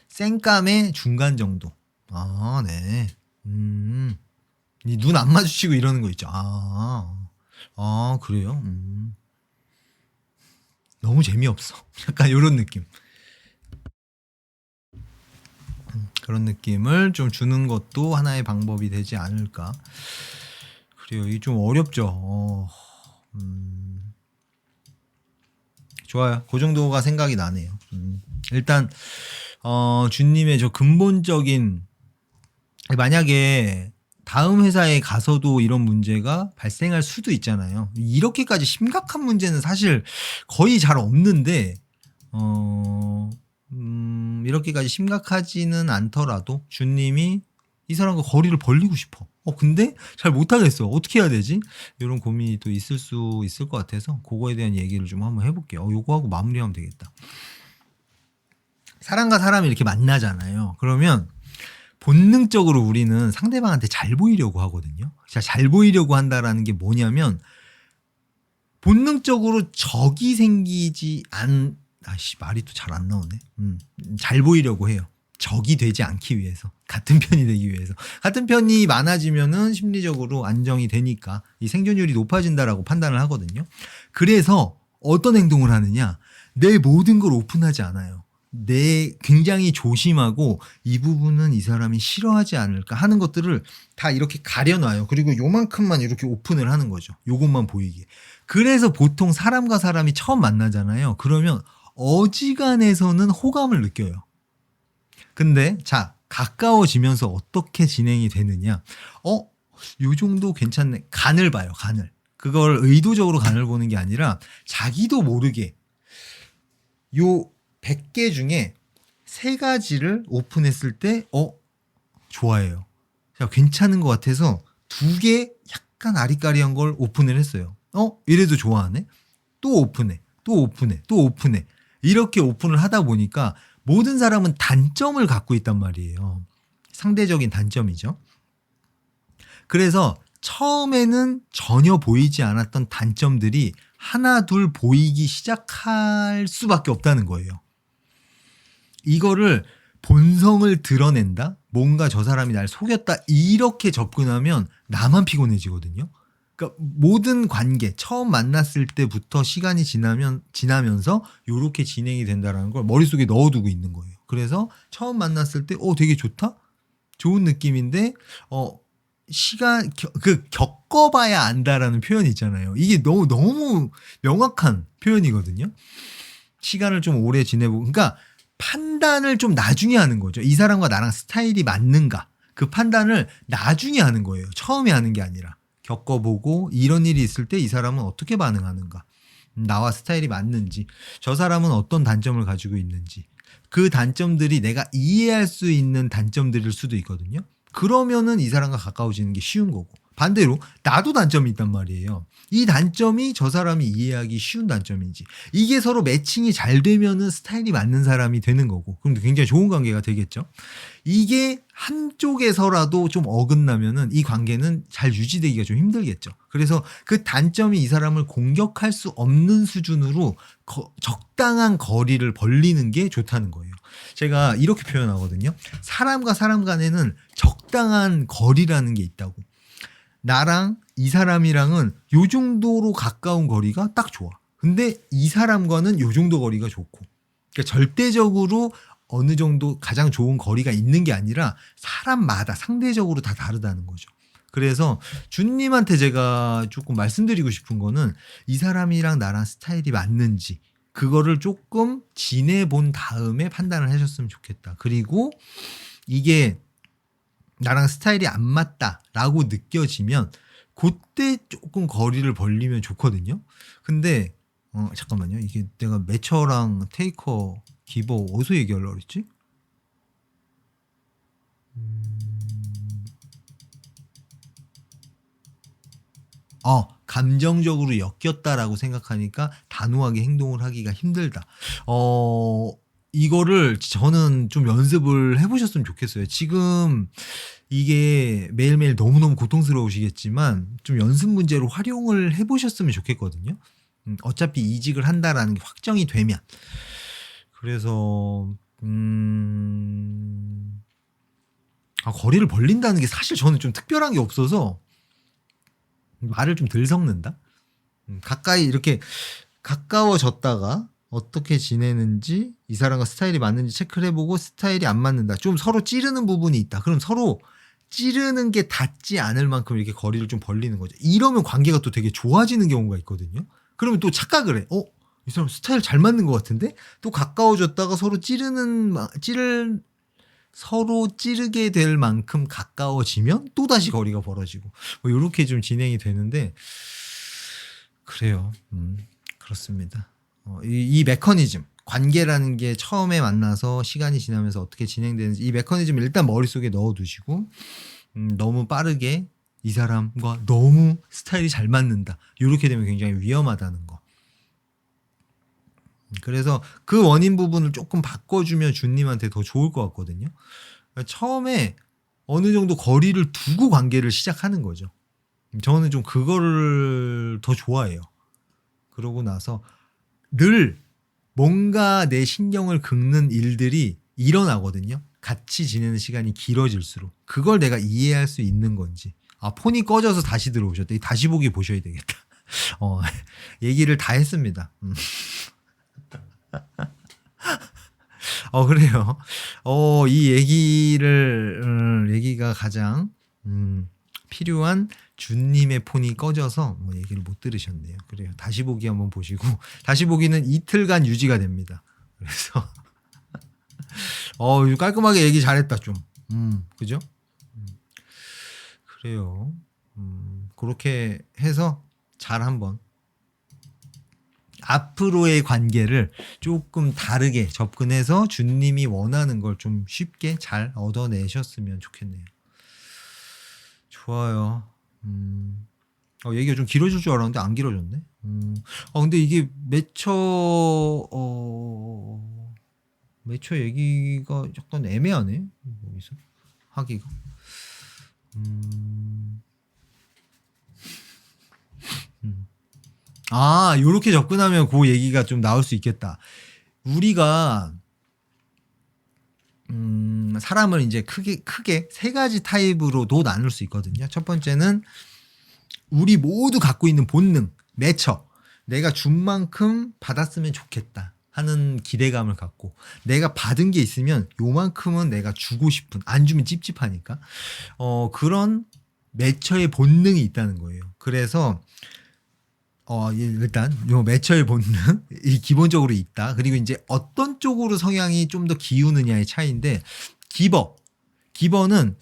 쌩감의 중간 정도. 네. 눈 안 마주치고 이러는 거 있죠. 그래요? 너무 재미없어. 약간 이런 느낌. 그런 느낌을 좀 주는 것도 하나의 방법이 되지 않을까. 그래요. 이게 좀 어렵죠. 좋아요. 그 정도가 생각이 나네요. 일단 주님의 저 근본적인 만약에 다음 회사에 가서도 이런 문제가 발생할 수도 있잖아요. 이렇게까지 심각한 문제는 사실 거의 잘 없는데, 이렇게까지 심각하지는 않더라도 주님이 이 사람과 거리를 벌리고 싶어. 근데 잘 못하겠어. 어떻게 해야 되지? 이런 고민이 또 있을 수 있을 것 같아서 그거에 대한 얘기를 좀 한번 해볼게요. 요거 하고 마무리하면 되겠다. 사람과 사람이 이렇게 만나잖아요. 그러면 본능적으로 우리는 상대방한테 잘 보이려고 하거든요. 잘 보이려고 한다라는 게 뭐냐면 본능적으로 적이 생기지 말이 또 잘 안 나오네. 잘 보이려고 해요. 적이 되지 않기 위해서, 같은 편이 되기 위해서. 같은 편이 많아지면은 심리적으로 안정이 되니까 이 생존율이 높아진다라고 판단을 하거든요. 그래서 어떤 행동을 하느냐? 내 모든 걸 오픈하지 않아요. 굉장히 조심하고 이 부분은 이 사람이 싫어하지 않을까 하는 것들을 다 이렇게 가려놔요. 그리고 요만큼만 이렇게 오픈을 하는 거죠. 요것만 보이게. 그래서 보통 사람과 사람이 처음 만나잖아요. 그러면 어지간해서는 호감을 느껴요. 근데 자, 가까워지면서 어떻게 진행이 되느냐? 요 정도 괜찮네. 간을 봐요. 간을. 그걸 의도적으로 간을 보는 게 아니라 자기도 모르게 요 100개 중에 3가지를 오픈했을 때 좋아해요. 괜찮은 것 같아서 2개 약간 아리까리한 걸 오픈을 했어요. 이래도 좋아하네? 또 오픈해. 또 오픈해. 또 오픈해. 이렇게 오픈을 하다 보니까 모든 사람은 단점을 갖고 있단 말이에요. 상대적인 단점이죠. 그래서 처음에는 전혀 보이지 않았던 단점들이 하나 둘 보이기 시작할 수밖에 없다는 거예요. 이거를 본성을 드러낸다? 뭔가 저 사람이 날 속였다? 이렇게 접근하면 나만 피곤해지거든요. 그러니까 모든 관계, 처음 만났을 때부터 시간이 지나면서 이렇게 진행이 된다는 걸 머릿속에 넣어두고 있는 거예요. 그래서 처음 만났을 때 되게 좋다? 좋은 느낌인데 겪어봐야 안다라는 표현이 있잖아요. 이게 너무 명확한 표현이거든요. 시간을 좀 오래 지내보고, 그러니까 판단을 좀 나중에 하는 거죠. 이 사람과 나랑 스타일이 맞는가? 그 판단을 나중에 하는 거예요. 처음에 하는 게 아니라. 겪어보고 이런 일이 있을 때 이 사람은 어떻게 반응하는가? 나와 스타일이 맞는지, 저 사람은 어떤 단점을 가지고 있는지, 그 단점들이 내가 이해할 수 있는 단점들일 수도 있거든요. 그러면은 이 사람과 가까워지는 게 쉬운 거고, 반대로 나도 단점이 있단 말이에요. 이 단점이 저 사람이 이해하기 쉬운 단점인지, 이게 서로 매칭이 잘 되면은 스타일이 맞는 사람이 되는 거고, 그럼 굉장히 좋은 관계가 되겠죠. 이게 한쪽에서라도 좀 어긋나면은 이 관계는 잘 유지되기가 좀 힘들겠죠. 그래서 그 단점이 이 사람을 공격할 수 없는 수준으로 적당한 거리를 벌리는 게 좋다는 거예요. 제가 이렇게 표현하거든요. 사람과 사람 간에는 적당한 거리라는 게 있다고. 나랑 이 사람이랑은 요 정도로 가까운 거리가 딱 좋아. 근데 이 사람과는 요 정도 거리가 좋고. 그러니까 절대적으로 어느 정도 가장 좋은 거리가 있는 게 아니라 사람마다 상대적으로 다 다르다는 거죠. 그래서 주님한테 제가 조금 말씀드리고 싶은 거는 이 사람이랑 나랑 스타일이 맞는지 그거를 조금 지내본 다음에 판단을 하셨으면 좋겠다. 그리고 이게 나랑 스타일이 안 맞다라고 느껴지면 그때 조금 거리를 벌리면 좋거든요. 근데 잠깐만요. 이게 내가 매처랑 테이커 기버 어디서 얘기하려고 그랬지? 감정적으로 엮였다라고 생각하니까 단호하게 행동을 하기가 힘들다. 이거를 저는 좀 연습을 해보셨으면 좋겠어요. 지금 이게 매일매일 너무너무 고통스러우시겠지만 좀 연습 문제로 활용을 해보셨으면 좋겠거든요. 어차피 이직을 한다라는 게 확정이 되면. 그래서 거리를 벌린다는 게 사실 저는 좀 특별한 게 없어서 말을 좀 덜 섞는다. 가까이 이렇게 가까워졌다가 어떻게 지내는지 이 사람과 스타일이 맞는지 체크를 해보고 스타일이 안 맞는다. 좀 서로 찌르는 부분이 있다. 그럼 서로 찌르는 게 닿지 않을 만큼 이렇게 거리를 좀 벌리는 거죠. 이러면 관계가 또 되게 좋아지는 경우가 있거든요. 그러면 또 착각을 해. 이 사람 스타일 잘 맞는 것 같은데? 또 가까워졌다가 서로 찌르는 서로 찌르게 될 만큼 가까워지면 또다시 거리가 벌어지고 뭐 이렇게 좀 진행이 되는데 그래요. 그렇습니다. 이 메커니즘 관계라는 게 처음에 만나서 시간이 지나면서 어떻게 진행되는지 이 메커니즘을 일단 머릿속에 넣어두시고 너무 빠르게 이 사람과 너무 스타일이 잘 맞는다. 이렇게 되면 굉장히 위험하다는 거. 그래서 그 원인 부분을 조금 바꿔주면 준님한테 더 좋을 것 같거든요. 처음에 어느 정도 거리를 두고 관계를 시작하는 거죠. 저는 좀 그거를 더 좋아해요. 그러고 나서 늘 뭔가 내 신경을 긁는 일들이 일어나거든요. 같이 지내는 시간이 길어질수록. 그걸 내가 이해할 수 있는 건지. 아, 폰이 꺼져서 다시 들어오셨다. 다시 보기 보셔야 되겠다. 얘기를 다 했습니다. 그래요. 이 얘기가 가장, 필요한 준님의 폰이 꺼져서 뭐 얘기를 못 들으셨네요. 그래요. 다시 보기 한번 보시고, 다시 보기는 이틀간 유지가 됩니다. 그래서, 깔끔하게 얘기 잘했다, 좀. 그죠? 그래요. 그렇게 해서 잘 한번 앞으로의 관계를 조금 다르게 접근해서 준님이 원하는 걸 좀 쉽게 잘 얻어내셨으면 좋겠네요. 좋아요. 얘기가 좀 길어질 줄 알았는데 안 길어졌네. 근데 이게 매처 얘기가 약간 애매하네. 여기서 하기가. 요렇게 접근하면 그 얘기가 좀 나올 수 있겠다. 우리가 사람을 이제 크게 세 가지 타입으로도 나눌 수 있거든요. 첫 번째는 우리 모두 갖고 있는 본능, 내처. 내가 준 만큼 받았으면 좋겠다 하는 기대감을 갖고 내가 받은 게 있으면 요만큼은 내가 주고 싶은, 안 주면 찝찝하니까 그런 매처의 본능이 있다는 거예요. 그래서 일단 요 매처의 본능이 기본적으로 있다. 그리고 이제 어떤 쪽으로 성향이 좀 더 기우느냐의 차이인데 기버는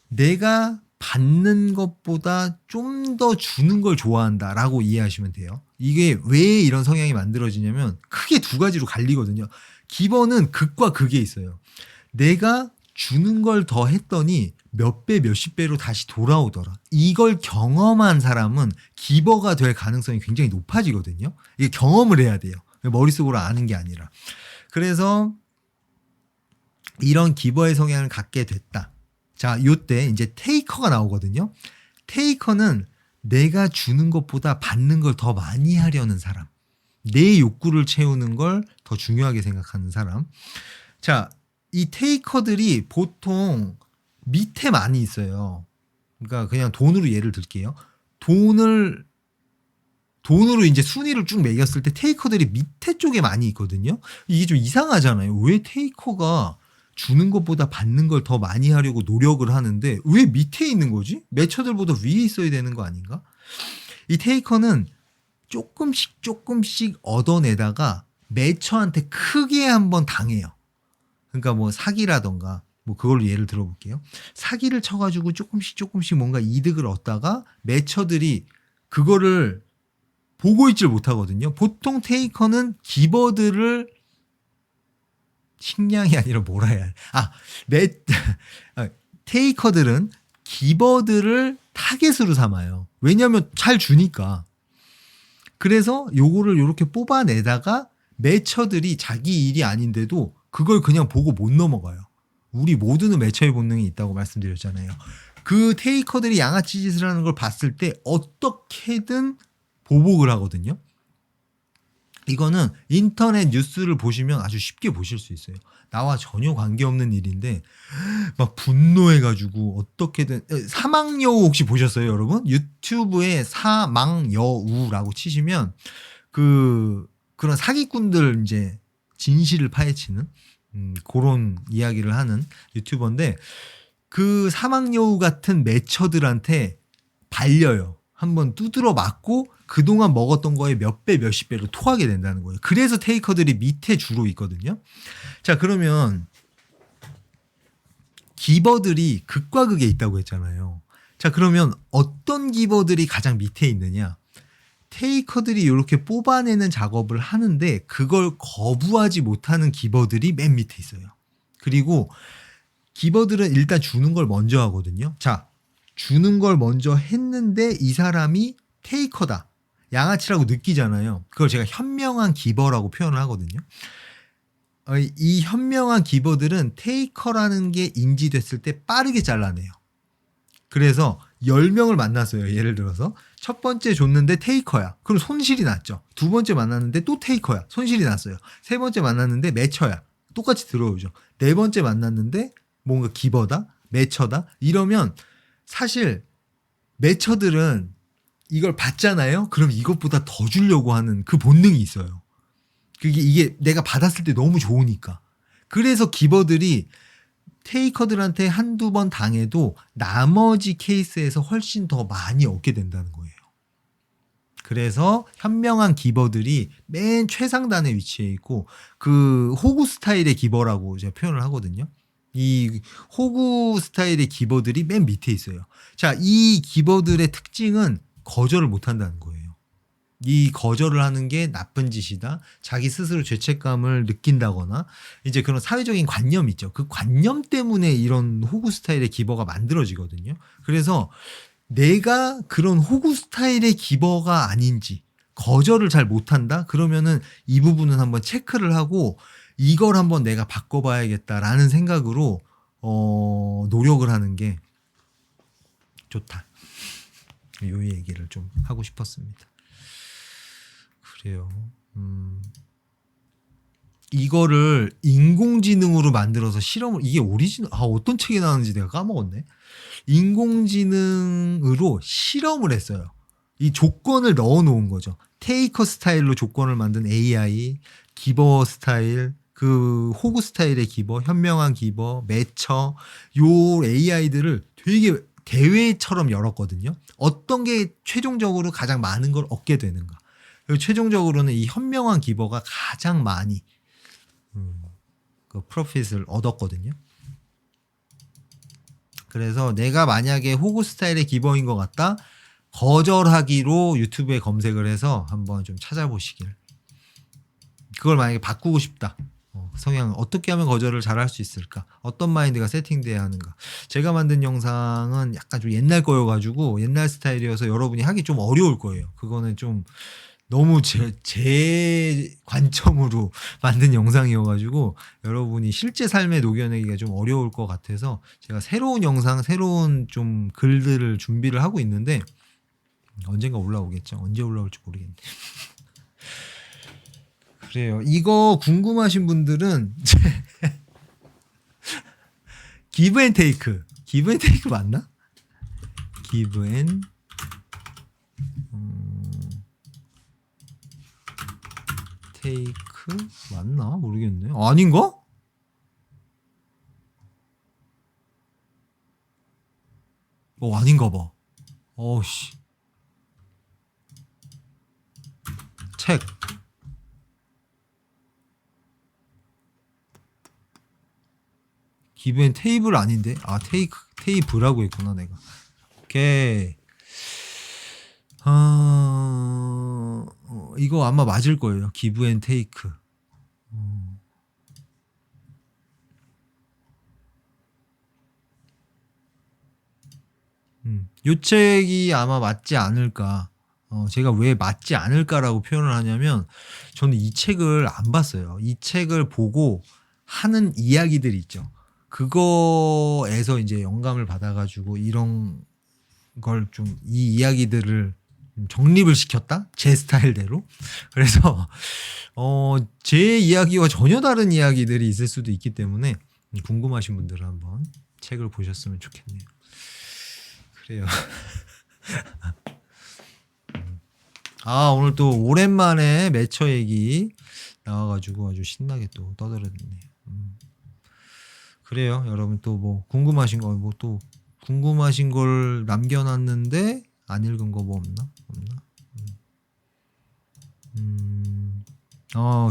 내가 받는 것보다 좀 더 주는 걸 좋아한다라고 이해하시면 돼요. 이게 왜 이런 성향이 만들어지냐면 크게 두 가지로 갈리거든요. 기버는 극과 극에 있어요. 내가 주는 걸 더 했더니 몇 배, 몇십 배로 다시 돌아오더라. 이걸 경험한 사람은 기버가 될 가능성이 굉장히 높아지거든요. 이게 경험을 해야 돼요. 머릿속으로 아는 게 아니라. 그래서 이런 기버의 성향을 갖게 됐다. 자, 요때 이제 테이커가 나오거든요. 테이커는 내가 주는 것보다 받는 걸 더 많이 하려는 사람. 내 욕구를 채우는 걸 더 중요하게 생각하는 사람. 자, 이 테이커들이 보통 밑에 많이 있어요. 그러니까 그냥 돈으로 예를 들게요. 돈으로 이제 순위를 쭉 매겼을 때 테이커들이 밑에 쪽에 많이 있거든요. 이게 좀 이상하잖아요. 왜 테이커가 주는 것보다 받는 걸 더 많이 하려고 노력을 하는데 왜 밑에 있는 거지? 매처들보다 위에 있어야 되는 거 아닌가? 이 테이커는 조금씩 얻어내다가 매처한테 크게 한번 당해요. 그러니까 뭐 사기라던가 뭐 그걸로 예를 들어볼게요. 사기를 쳐가지고 조금씩 뭔가 이득을 얻다가 매처들이 그거를 보고 있질 못하거든요. 보통 테이커는 기버들을 식량이 아니라 뭐라 해야 해. 테이커들은 기버들을 타겟으로 삼아요. 왜냐하면 잘 주니까. 그래서 요거를 요렇게 뽑아내다가 매처들이 자기 일이 아닌데도 그걸 그냥 보고 못 넘어가요. 우리 모두는 매처의 본능이 있다고 말씀드렸잖아요. 그 테이커들이 양아치 짓을 하는 걸 봤을 때 어떻게든 보복을 하거든요. 이거는 인터넷 뉴스를 보시면 아주 쉽게 보실 수 있어요. 나와 전혀 관계없는 일인데 막 분노해가지고 어떻게든 사망여우 혹시 보셨어요, 여러분? 유튜브에 사망여우라고 치시면 그런 사기꾼들 이제 진실을 파헤치는 그런 이야기를 하는 유튜버인데 그 사망여우 같은 매처들한테 발려요. 한번 두드러 맞고 그동안 먹었던 거에 몇 배, 몇십 배로 토하게 된다는 거예요. 그래서 테이커들이 밑에 주로 있거든요. 자, 그러면 기버들이 극과 극에 있다고 했잖아요. 자, 그러면 어떤 기버들이 가장 밑에 있느냐? 테이커들이 이렇게 뽑아내는 작업을 하는데 그걸 거부하지 못하는 기버들이 맨 밑에 있어요. 그리고 기버들은 일단 주는 걸 먼저 하거든요. 자, 주는 걸 먼저 했는데 이 사람이 테이커다, 양아치라고 느끼잖아요. 그걸 제가 현명한 기버라고 표현을 하거든요. 이 현명한 기버들은 테이커라는 게 인지됐을 때 빠르게 잘라내요. 그래서 10명을 만났어요. 예를 들어서 첫 번째 줬는데 테이커야. 그럼 손실이 났죠. 두 번째 만났는데 또 테이커야. 손실이 났어요. 세 번째 만났는데 매처야. 똑같이 들어오죠. 네 번째 만났는데 뭔가 기버다, 매처다. 이러면 사실 매처들은 이걸 받잖아요. 그럼 이것보다 더 주려고 하는 그 본능이 있어요. 이게 내가 받았을 때 너무 좋으니까. 그래서 기버들이 테이커들한테 한두 번 당해도 나머지 케이스에서 훨씬 더 많이 얻게 된다는 거예요. 그래서 현명한 기버들이 맨 최상단에 위치해 있고, 그 호구 스타일의 기버라고 제가 표현을 하거든요. 이 호구 스타일의 기버들이 맨 밑에 있어요. 자, 이 기버들의 특징은 거절을 못 한다는 거예요. 이 거절을 하는 게 나쁜 짓이다, 자기 스스로 죄책감을 느낀다거나 이제 그런 사회적인 관념이 있죠. 그 관념 때문에 이런 호구 스타일의 기버가 만들어지거든요. 그래서 내가 그런 호구 스타일의 기버가 아닌지, 거절을 잘 못한다? 그러면은 이 부분은 한번 체크를 하고 이걸 한번 내가 바꿔봐야겠다라는 생각으로 노력을 하는 게 좋다. 이 얘기를 좀 하고 싶었습니다. 그래요. 이거를 인공지능으로 만들어서 실험을, 이게 오리지널, 어떤 책에 나왔는지 내가 까먹었네. 인공지능으로 실험을 했어요. 이 조건을 넣어 놓은 거죠. 테이커 스타일로 조건을 만든 AI, 기버 스타일, 그 호구 스타일의 기버, 현명한 기버, 매처, 요 AI들을 되게 대회처럼 열었거든요. 어떤 게 최종적으로 가장 많은 걸 얻게 되는가. 그리고 최종적으로는 이 현명한 기버가 가장 많이 그 프로핏을 얻었거든요. 그래서 내가 만약에 호구 스타일의 기버인 것 같다, 거절하기로 유튜브에 검색을 해서 한번 좀 찾아보시길. 그걸 만약에 바꾸고 싶다, 성향 어떻게 하면 거절을 잘할 수 있을까, 어떤 마인드가 세팅돼야 하는가. 제가 만든 영상은 약간 좀 옛날 거여가지고 옛날 스타일이어서 여러분이 하기 좀 어려울 거예요. 그거는 좀 너무 제 관점으로 만든 영상이어가지고 여러분이 실제 삶에 녹여내기가 좀 어려울 것 같아서 제가 새로운 영상, 새로운 좀 글들을 준비를 하고 있는데 언젠가 올라오겠죠. 언제 올라올지 모르겠네. 그래요. 이거 궁금하신 분들은 기브 앤 테이크. 기브 앤 테이크 맞나? 기브 앤 테이크 맞나? 모르겠네. 아닌가? 아닌가 봐. 어씨. 책. 기브 앤 테이블 아닌데? 테이브라고 했구나, 내가. 오케이. 이거 아마 맞을 거예요. 기브 앤 테이크. 요 책이 아마 맞지 않을까. 제가 왜 맞지 않을까라고 표현을 하냐면, 저는 이 책을 안 봤어요. 이 책을 보고 하는 이야기들이 있죠. 그거에서 이제 영감을 받아가지고 이런 걸 좀, 이 이야기들을 정립을 시켰다? 제 스타일대로. 그래서 제 이야기와 전혀 다른 이야기들이 있을 수도 있기 때문에 궁금하신 분들은 한번 책을 보셨으면 좋겠네요. 그래요. 오늘 또 오랜만에 매처 얘기 나와가지고 아주 신나게 또 떠들었네요. 그래요. 여러분 또 뭐 궁금하신 거, 뭐 또 궁금하신 걸 남겨놨는데 안 읽은 거 뭐 없나?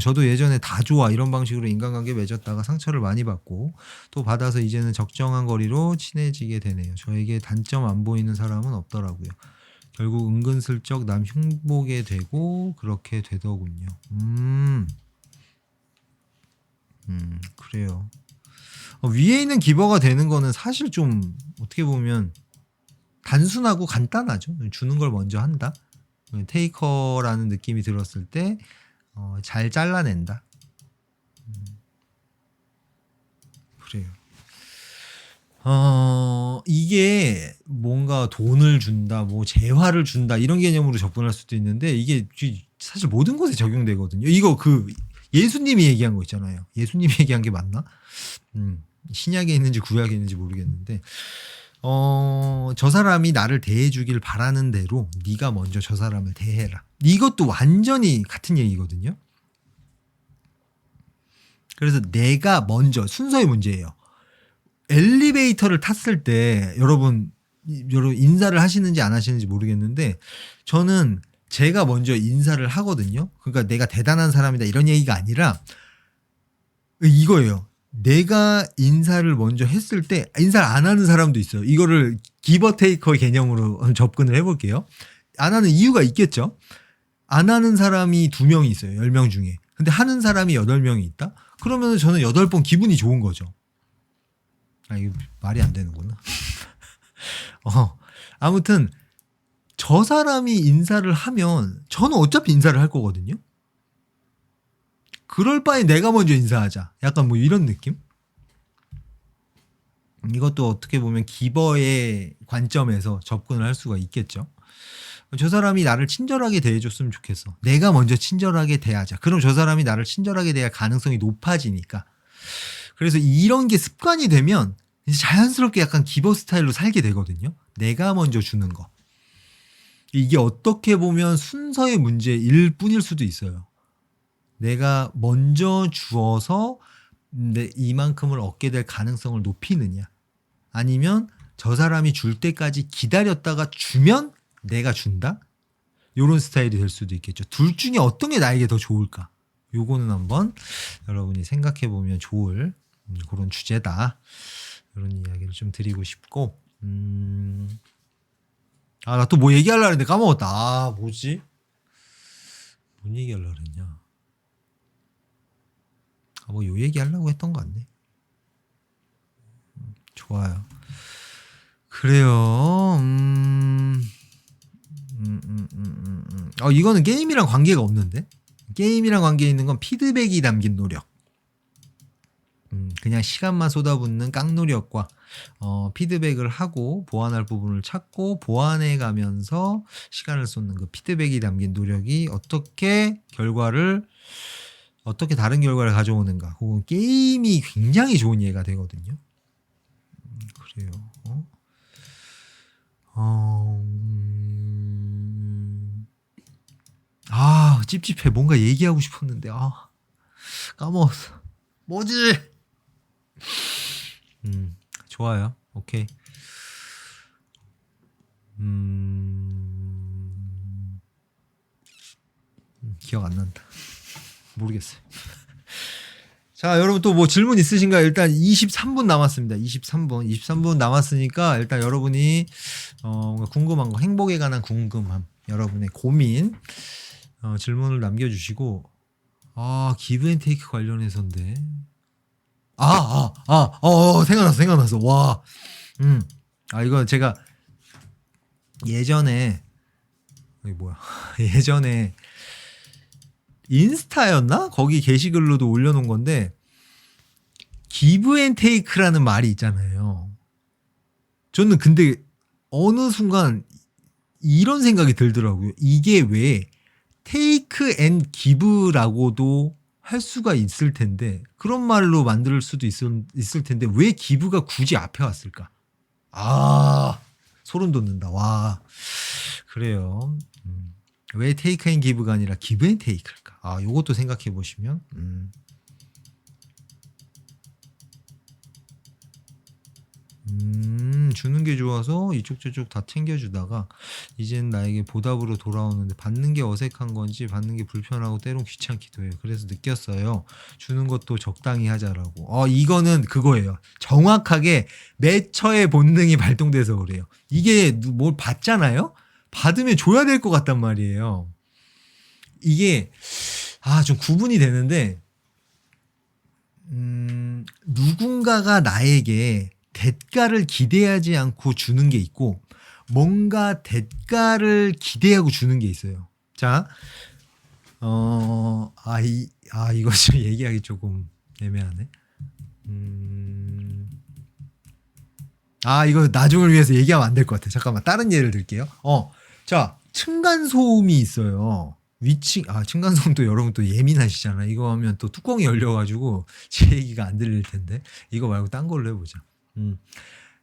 저도 예전에 다 좋아 이런 방식으로 인간관계 맺었다가 상처를 많이 받고 또 받아서 이제는 적정한 거리로 친해지게 되네요. 저에게 단점 안 보이는 사람은 없더라고요. 결국 은근슬쩍 남 흉보게 되고 그렇게 되더군요. 그래요. 위에 있는 기버가 되는 거는 사실 좀 어떻게 보면 단순하고 간단하죠. 주는 걸 먼저 한다. 테이커라는 느낌이 들었을 때 잘 잘라낸다. 그래요. 이게 뭔가 돈을 준다, 뭐 재화를 준다 이런 개념으로 접근할 수도 있는데 이게 사실 모든 곳에 적용되거든요. 이거 그 예수님이 얘기한 거 있잖아요. 예수님이 얘기한 게 맞나? 신약에 있는지 구약에 있는지 모르겠는데 저 사람이 나를 대해주길 바라는 대로 네가 먼저 저 사람을 대해라. 이것도 완전히 같은 얘기거든요. 그래서 내가 먼저 순서의 문제예요. 엘리베이터를 탔을 때 여러분 인사를 하시는지 안 하시는지 모르겠는데 저는 제가 먼저 인사를 하거든요. 그러니까 내가 대단한 사람이다 이런 얘기가 아니라 이거예요. 내가 인사를 먼저 했을 때 인사를 안 하는 사람도 있어요. 이거를 기버 테이커 개념으로 접근을 해볼게요. 안 하는 이유가 있겠죠. 안 하는 사람이 2명이 있어요. 10명 중에. 근데 하는 사람이 8명이 있다? 그러면 저는 8번 기분이 좋은 거죠. 이거 말이 안 되는구나. 아무튼 저 사람이 인사를 하면 저는 어차피 인사를 할 거거든요. 그럴 바에 내가 먼저 인사하자. 약간 뭐 이런 느낌? 이것도 어떻게 보면 기버의 관점에서 접근을 할 수가 있겠죠. 저 사람이 나를 친절하게 대해줬으면 좋겠어. 내가 먼저 친절하게 대하자. 그럼 저 사람이 나를 친절하게 대할 가능성이 높아지니까. 그래서 이런 게 습관이 되면 이제 자연스럽게 약간 기버 스타일로 살게 되거든요. 내가 먼저 주는 거. 이게 어떻게 보면 순서의 문제일 뿐일 수도 있어요. 내가 먼저 주어서 이만큼을 얻게 될 가능성을 높이느냐. 아니면 저 사람이 줄 때까지 기다렸다가 주면 내가 준다? 요런 스타일이 될 수도 있겠죠. 둘 중에 어떤 게 나에게 더 좋을까? 요거는 한번 여러분이 생각해 보면 좋을 그런 주제다. 이런 이야기를 좀 드리고 싶고 나 또 뭐 얘기하려고 했는데 까먹었다. 뭐지? 뭔 얘기하려고 했냐? 뭐 요 얘기하려고 했던 거 같네. 좋아요. 그래요. 이거는 게임이랑 관계가 없는데? 게임이랑 관계 있는 건 피드백이 담긴 노력. 그냥 시간만 쏟아붓는 깡노력과 피드백을 하고 보완할 부분을 찾고 보완해 가면서 시간을 쏟는 그 피드백이 담긴 노력이 어떻게 다른 결과를 가져오는가. 혹은 게임이 굉장히 좋은 예가 되거든요. 그래요. 찝찝해. 뭔가 얘기하고 싶었는데 까먹었어. 뭐지? 좋아요. 오케이. 기억 안 난다. 모르겠어요. 자, 여러분 또 뭐 질문 있으신가요? 일단 23분 남았습니다. 23분 남았으니까 일단 여러분이 궁금한 거, 행복에 관한 궁금함, 여러분의 고민 질문을 남겨주시고 기브앤테이크 관련해서인데 생각났어. 와, 이거 제가 예전에 예전에 인스타였나? 거기 게시글로도 올려놓은 건데 기브앤테이크라는 말이 있잖아요. 저는 근데 어느 순간 이런 생각이 들더라고요. 이게 왜 테이크 앤 기브라고도 할 수가 있을 텐데 그런 말로 만들 수도 있을 텐데 왜 기브가 굳이 앞에 왔을까? 소름 돋는다. 와, 그래요. 왜 테이크 앤 기브가 아니라 기브 앤 테이크일까? 요것도 생각해 보시면 주는 게 좋아서 이쪽 저쪽 다 챙겨주다가 이젠 나에게 보답으로 돌아오는데 받는 게 어색한 건지 받는 게 불편하고 때론 귀찮기도 해요. 그래서 느꼈어요. 주는 것도 적당히 하자라고. 이거는 그거예요. 정확하게 매처의 본능이 발동돼서 그래요. 이게 뭘 받잖아요? 받으면 줘야 될 것 같단 말이에요. 이게 좀 구분이 되는데 누군가가 나에게 대가를 기대하지 않고 주는 게 있고 뭔가 대가를 기대하고 주는 게 있어요. 자, 이거 좀 얘기하기 조금 애매하네. 이거 나중을 위해서 얘기하면 안 될 것 같아. 잠깐만, 다른 예를 들게요. 자, 층간소음이 있어요. 층간소음 또 여러분 또 예민하시잖아. 이거 하면 또 뚜껑이 열려가지고 제 얘기가 안 들릴 텐데. 이거 말고 딴 걸로 해보자.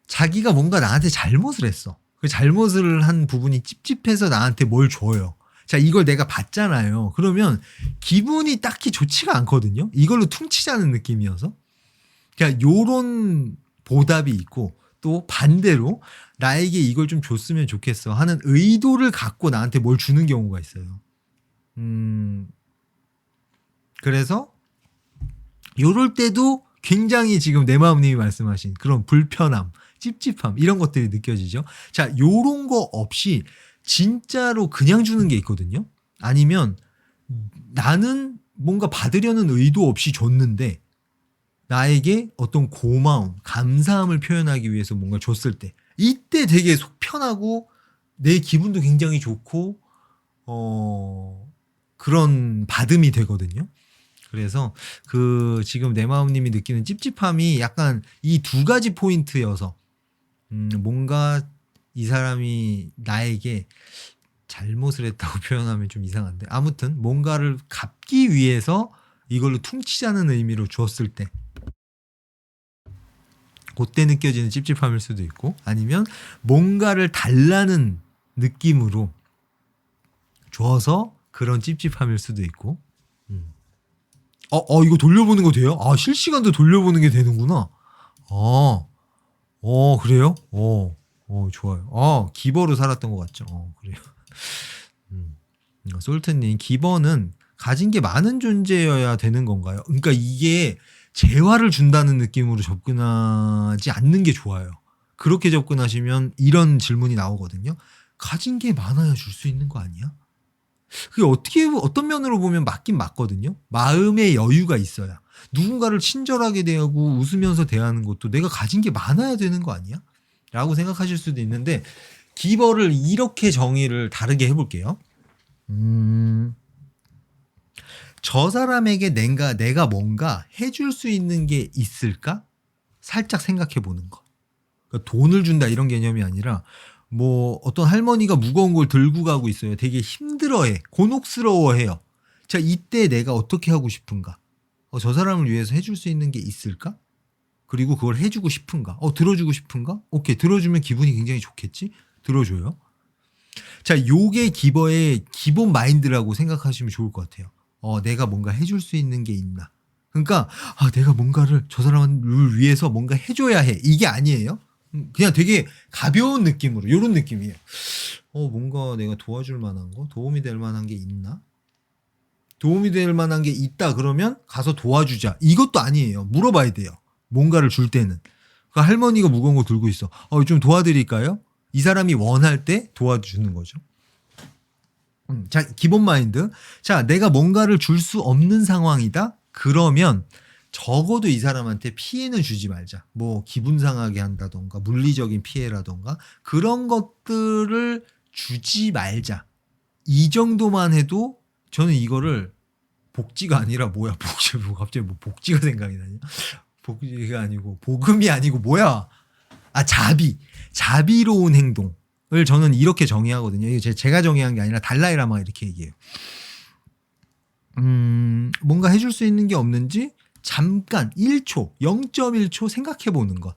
자기가 뭔가 나한테 잘못을 했어. 그 잘못을 한 부분이 찝찝해서 나한테 뭘 줘요. 자, 이걸 내가 받잖아요. 그러면 기분이 딱히 좋지가 않거든요. 이걸로 퉁치자는 느낌이어서. 그러니까 요런 보답이 있고 또 반대로 나에게 이걸 좀 줬으면 좋겠어 하는 의도를 갖고 나한테 뭘 주는 경우가 있어요. 그래서 요럴 때도 굉장히 지금 내 마음님이 말씀하신 그런 불편함, 찝찝함 이런 것들이 느껴지죠. 자, 요런 거 없이 진짜로 그냥 주는 게 있거든요. 아니면 나는 뭔가 받으려는 의도 없이 줬는데 나에게 어떤 고마움, 감사함을 표현하기 위해서 뭔가 줬을 때 이때 되게 속 편하고 내 기분도 굉장히 좋고 그런 받음이 되거든요. 그래서 지금 내 마음님이 느끼는 찝찝함이 약간 이 두 가지 포인트여서 뭔가 이 사람이 나에게 잘못을 했다고 표현하면 좀 이상한데 아무튼 뭔가를 갚기 위해서 이걸로 퉁치자는 의미로 주었을 때 그때 느껴지는 찝찝함일 수도 있고 아니면 뭔가를 달라는 느낌으로 줘서 그런 찝찝함일 수도 있고 이거 돌려보는 거 돼요? 실시간도 돌려보는 게 되는구나. 그래요? 좋아요. 기버로 살았던 것 같죠? 그래요. 솔트님, 기버는 가진 게 많은 존재여야 되는 건가요? 그러니까 이게 재화를 준다는 느낌으로 접근하지 않는 게 좋아요. 그렇게 접근하시면 이런 질문이 나오거든요. 가진 게 많아야 줄 수 있는 거 아니야? 그게 어떤 면으로 보면 맞긴 맞거든요. 마음의 여유가 있어야. 누군가를 친절하게 대하고 웃으면서 대하는 것도 내가 가진 게 많아야 되는 거 아니야? 라고 생각하실 수도 있는데 기버를 이렇게 정의를 다르게 해볼게요. 저 사람에게 내가 뭔가 해줄 수 있는 게 있을까? 살짝 생각해 보는 거. 그러니까 돈을 준다 이런 개념이 아니라 뭐 어떤 할머니가 무거운 걸 들고 가고 있어요. 되게 힘들어해. 곤혹스러워해요. 자, 이때 내가 어떻게 하고 싶은가? 저 사람을 위해서 해줄 수 있는 게 있을까? 그리고 그걸 해주고 싶은가? 들어주고 싶은가? 오케이, 들어주면 기분이 굉장히 좋겠지? 들어줘요. 자, 요게 기버의 기본 마인드라고 생각하시면 좋을 것 같아요. 내가 뭔가 해줄 수 있는 게 있나? 그러니까 내가 뭔가를 저 사람을 위해서 뭔가 해줘야 해. 이게 아니에요. 그냥 되게 가벼운 느낌으로 이런 느낌이에요. 뭔가 내가 도와줄 만한 거, 도움이 될 만한 게 있나? 도움이 될 만한 게 있다 그러면 가서 도와주자. 이것도 아니에요. 물어봐야 돼요. 뭔가를 줄 때는. 그 할머니가 무거운 거 들고 있어. 좀 도와드릴까요? 이 사람이 원할 때 도와주는 거죠. 자, 기본 마인드. 자, 내가 뭔가를 줄 수 없는 상황이다? 그러면 적어도 이 사람한테 피해는 주지 말자. 뭐 기분 상하게 한다던가 물리적인 피해라던가 그런 것들을 주지 말자. 이 정도만 해도 저는 이거를 복지가 아니라 뭐야 갑자기 뭐 복지가 생각이 나냐. 복지가 아니고 복음이 아니고 뭐야. 자비로운 행동을 저는 이렇게 정의하거든요. 이게 제가 정의한 게 아니라 달라이라마가 이렇게 얘기해요. 뭔가 해줄 수 있는 게 없는지 잠깐 1초, 0.1초 생각해 보는 것.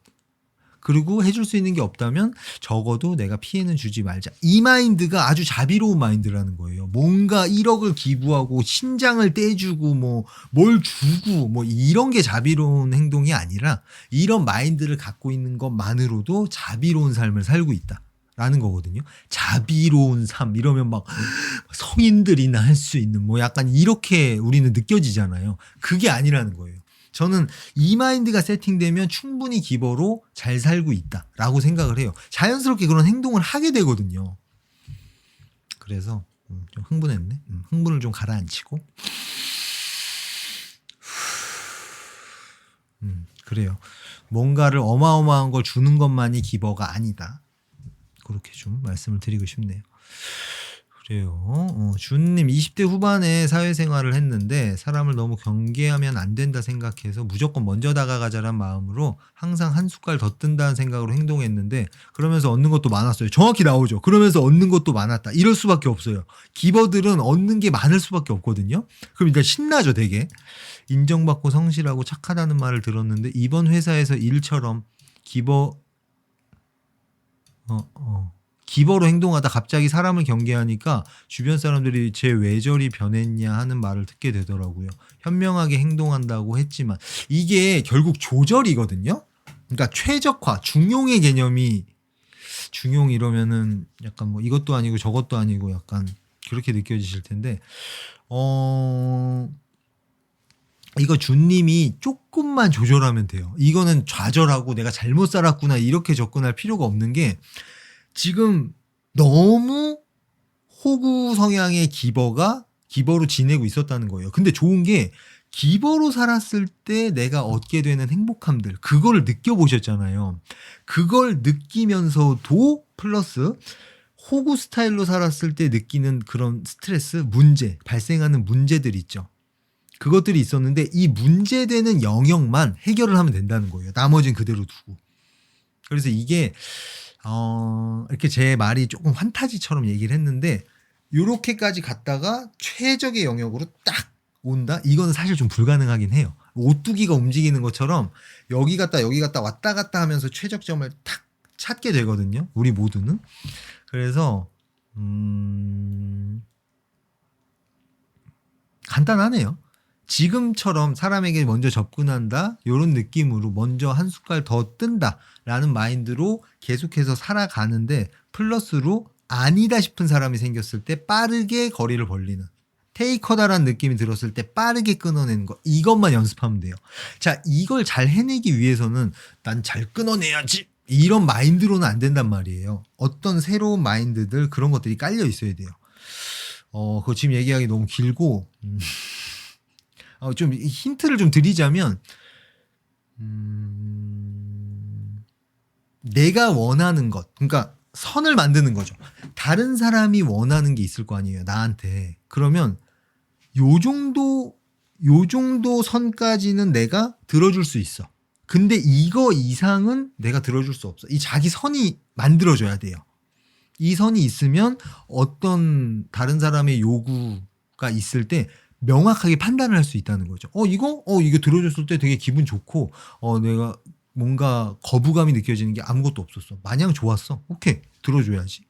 그리고 해줄 수 있는 게 없다면 적어도 내가 피해는 주지 말자. 이 마인드가 아주 자비로운 마인드라는 거예요. 뭔가 1억을 기부하고 신장을 떼주고 뭐 뭘 주고 뭐 이런 게 자비로운 행동이 아니라 이런 마인드를 갖고 있는 것만으로도 자비로운 삶을 살고 있다. 라는 거거든요. 자비로운 삶 이러면 막 성인들이나 할 수 있는 뭐 약간 이렇게 우리는 느껴지잖아요. 그게 아니라는 거예요. 저는 이 마인드가 세팅되면 충분히 기버로 잘 살고 있다라고 생각을 해요. 자연스럽게 그런 행동을 하게 되거든요. 그래서 좀 흥분했네. 흥분을 좀 가라앉히고. 그래요. 뭔가를 어마어마한 걸 주는 것만이 기버가 아니다. 그렇게 좀 말씀을 드리고 싶네요. 그래요. 준님 20대 후반에 사회생활을 했는데 사람을 너무 경계하면 안 된다 생각해서 무조건 먼저 다가가자란 마음으로 항상 한 숟갈 더 뜬다는 생각으로 행동했는데 그러면서 얻는 것도 많았어요. 정확히 나오죠. 그러면서 얻는 것도 많았다. 이럴 수밖에 없어요. 기버들은 얻는 게 많을 수밖에 없거든요. 그럼 일단 신나죠 되게. 인정받고 성실하고 착하다는 말을 들었는데 이번 회사에서 일처럼 기버로 행동하다 갑자기 사람을 경계하니까 주변 사람들이 쟤 왜 저리 변했냐 하는 말을 듣게 되더라고요. 현명하게 행동한다고 했지만 이게 결국 조절이거든요. 그러니까 최적화, 중용의 개념이 중용 이러면은 약간 뭐 이것도 아니고 저것도 아니고 약간 그렇게 느껴지실 텐데 이거 준님이 조금만 조절하면 돼요. 이거는 좌절하고 내가 잘못 살았구나 이렇게 접근할 필요가 없는 게 지금 너무 호구 성향의 기버로 지내고 있었다는 거예요. 근데 좋은 게 기버로 살았을 때 내가 얻게 되는 행복함들 그거를 느껴보셨잖아요. 그걸 느끼면서도 플러스 호구 스타일로 살았을 때 느끼는 그런 스트레스, 문제, 발생하는 문제들 있죠. 그것들이 있었는데 이 문제되는 영역만 해결을 하면 된다는 거예요. 나머지는 그대로 두고. 그래서 이게 이렇게 제 말이 조금 환타지처럼 얘기를 했는데 요렇게까지 갔다가 최적의 영역으로 딱 온다? 이거는 사실 좀 불가능하긴 해요. 오뚜기가 움직이는 것처럼 여기 갔다 왔다 갔다 하면서 최적점을 탁 찾게 되거든요. 우리 모두는. 그래서 간단하네요. 지금처럼 사람에게 먼저 접근한다 이런 느낌으로 먼저 한 숟갈 더 뜬다라는 마인드로 계속해서 살아가는데 플러스로 아니다 싶은 사람이 생겼을 때 빠르게 거리를 벌리는 테이커다라는 느낌이 들었을 때 빠르게 끊어내는 거 이것만 연습하면 돼요. 자 이걸 잘 해내기 위해서는 난 잘 끊어내야지 이런 마인드로는 안 된단 말이에요. 어떤 새로운 마인드들 그런 것들이 깔려 있어야 돼요. 그거 지금 얘기하기 너무 길고 좀 힌트를 좀 드리자면 내가 원하는 것 그러니까 선을 만드는 거죠. 다른 사람이 원하는 게 있을 거 아니에요. 나한테. 그러면 요 정도 선까지는 내가 들어줄 수 있어. 근데 이거 이상은 내가 들어줄 수 없어. 이 자기 선이 만들어져야 돼요. 이 선이 있으면 어떤 다른 사람의 요구가 있을 때 명확하게 판단을 할 수 있다는 거죠. 이거 들어줬을 때 되게 기분 좋고, 내가 뭔가 거부감이 느껴지는 게 아무것도 없었어. 마냥 좋았어. 오케이. 들어줘야지.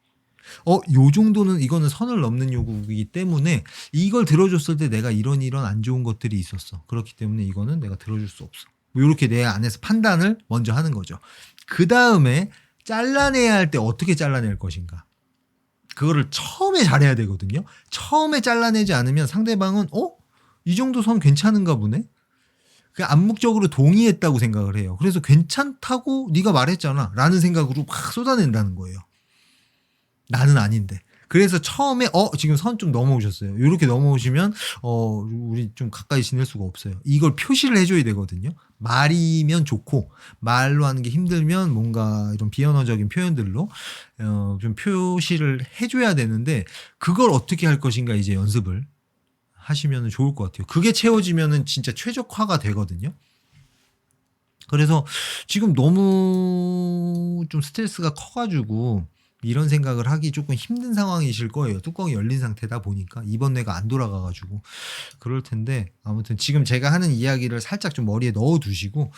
요 정도는 이거는 선을 넘는 요구이기 때문에 이걸 들어줬을 때 내가 이런 안 좋은 것들이 있었어. 그렇기 때문에 이거는 내가 들어줄 수 없어. 이렇게 내 안에서 판단을 먼저 하는 거죠. 그 다음에 잘라내야 할 때 어떻게 잘라낼 것인가. 그거를 처음에 잘해야 되거든요. 처음에 잘라내지 않으면 상대방은 이 정도 선 괜찮은가 보네. 그냥 암묵적으로 동의했다고 생각을 해요. 그래서 괜찮다고 네가 말했잖아 라는 생각으로 막 쏟아낸다는 거예요. 나는 아닌데. 그래서 처음에 지금 선 좀 넘어오셨어요. 이렇게 넘어오시면 우리 좀 가까이 지낼 수가 없어요. 이걸 표시를 해줘야 되거든요. 말이면 좋고 말로 하는 게 힘들면 뭔가 이런 비언어적인 표현들로 좀 표시를 해줘야 되는데 그걸 어떻게 할 것인가 이제 연습을 하시면 좋을 것 같아요. 그게 채워지면은 진짜 최적화가 되거든요. 그래서 지금 너무 좀 스트레스가 커가지고 이런 생각을 하기 조금 힘든 상황이실 거예요. 뚜껑이 열린 상태다 보니까 이번 뇌가 안 돌아가가지고 그럴 텐데 아무튼 지금 제가 하는 이야기를 살짝 좀 머리에 넣어 두시고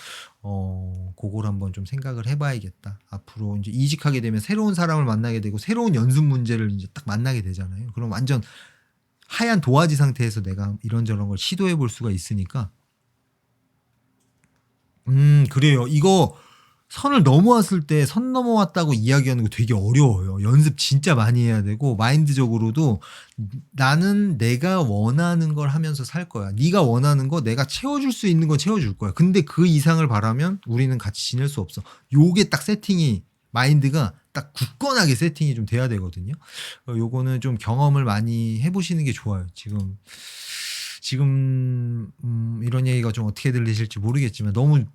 그걸 한번 좀 생각을 해봐야겠다. 앞으로 이제 이직하게 되면 새로운 사람을 만나게 되고 새로운 연습 문제를 이제 딱 만나게 되잖아요. 그럼 완전 하얀 도화지 상태에서 내가 이런저런 걸 시도해 볼 수가 있으니까 그래요. 이거 선을 넘어왔을 때 선 넘어왔다고 이야기하는 거 되게 어려워요. 연습 진짜 많이 해야 되고 마인드적으로도 나는 내가 원하는 걸 하면서 살 거야. 네가 원하는 거 내가 채워줄 수 있는 건 채워줄 거야. 근데 그 이상을 바라면 우리는 같이 지낼 수 없어. 요게 딱 세팅이 마인드가 딱 굳건하게 세팅이 좀 돼야 되거든요. 요거는 좀 경험을 많이 해보시는 게 좋아요. 지금 이런 얘기가 좀 어떻게 들리실지 모르겠지만 너무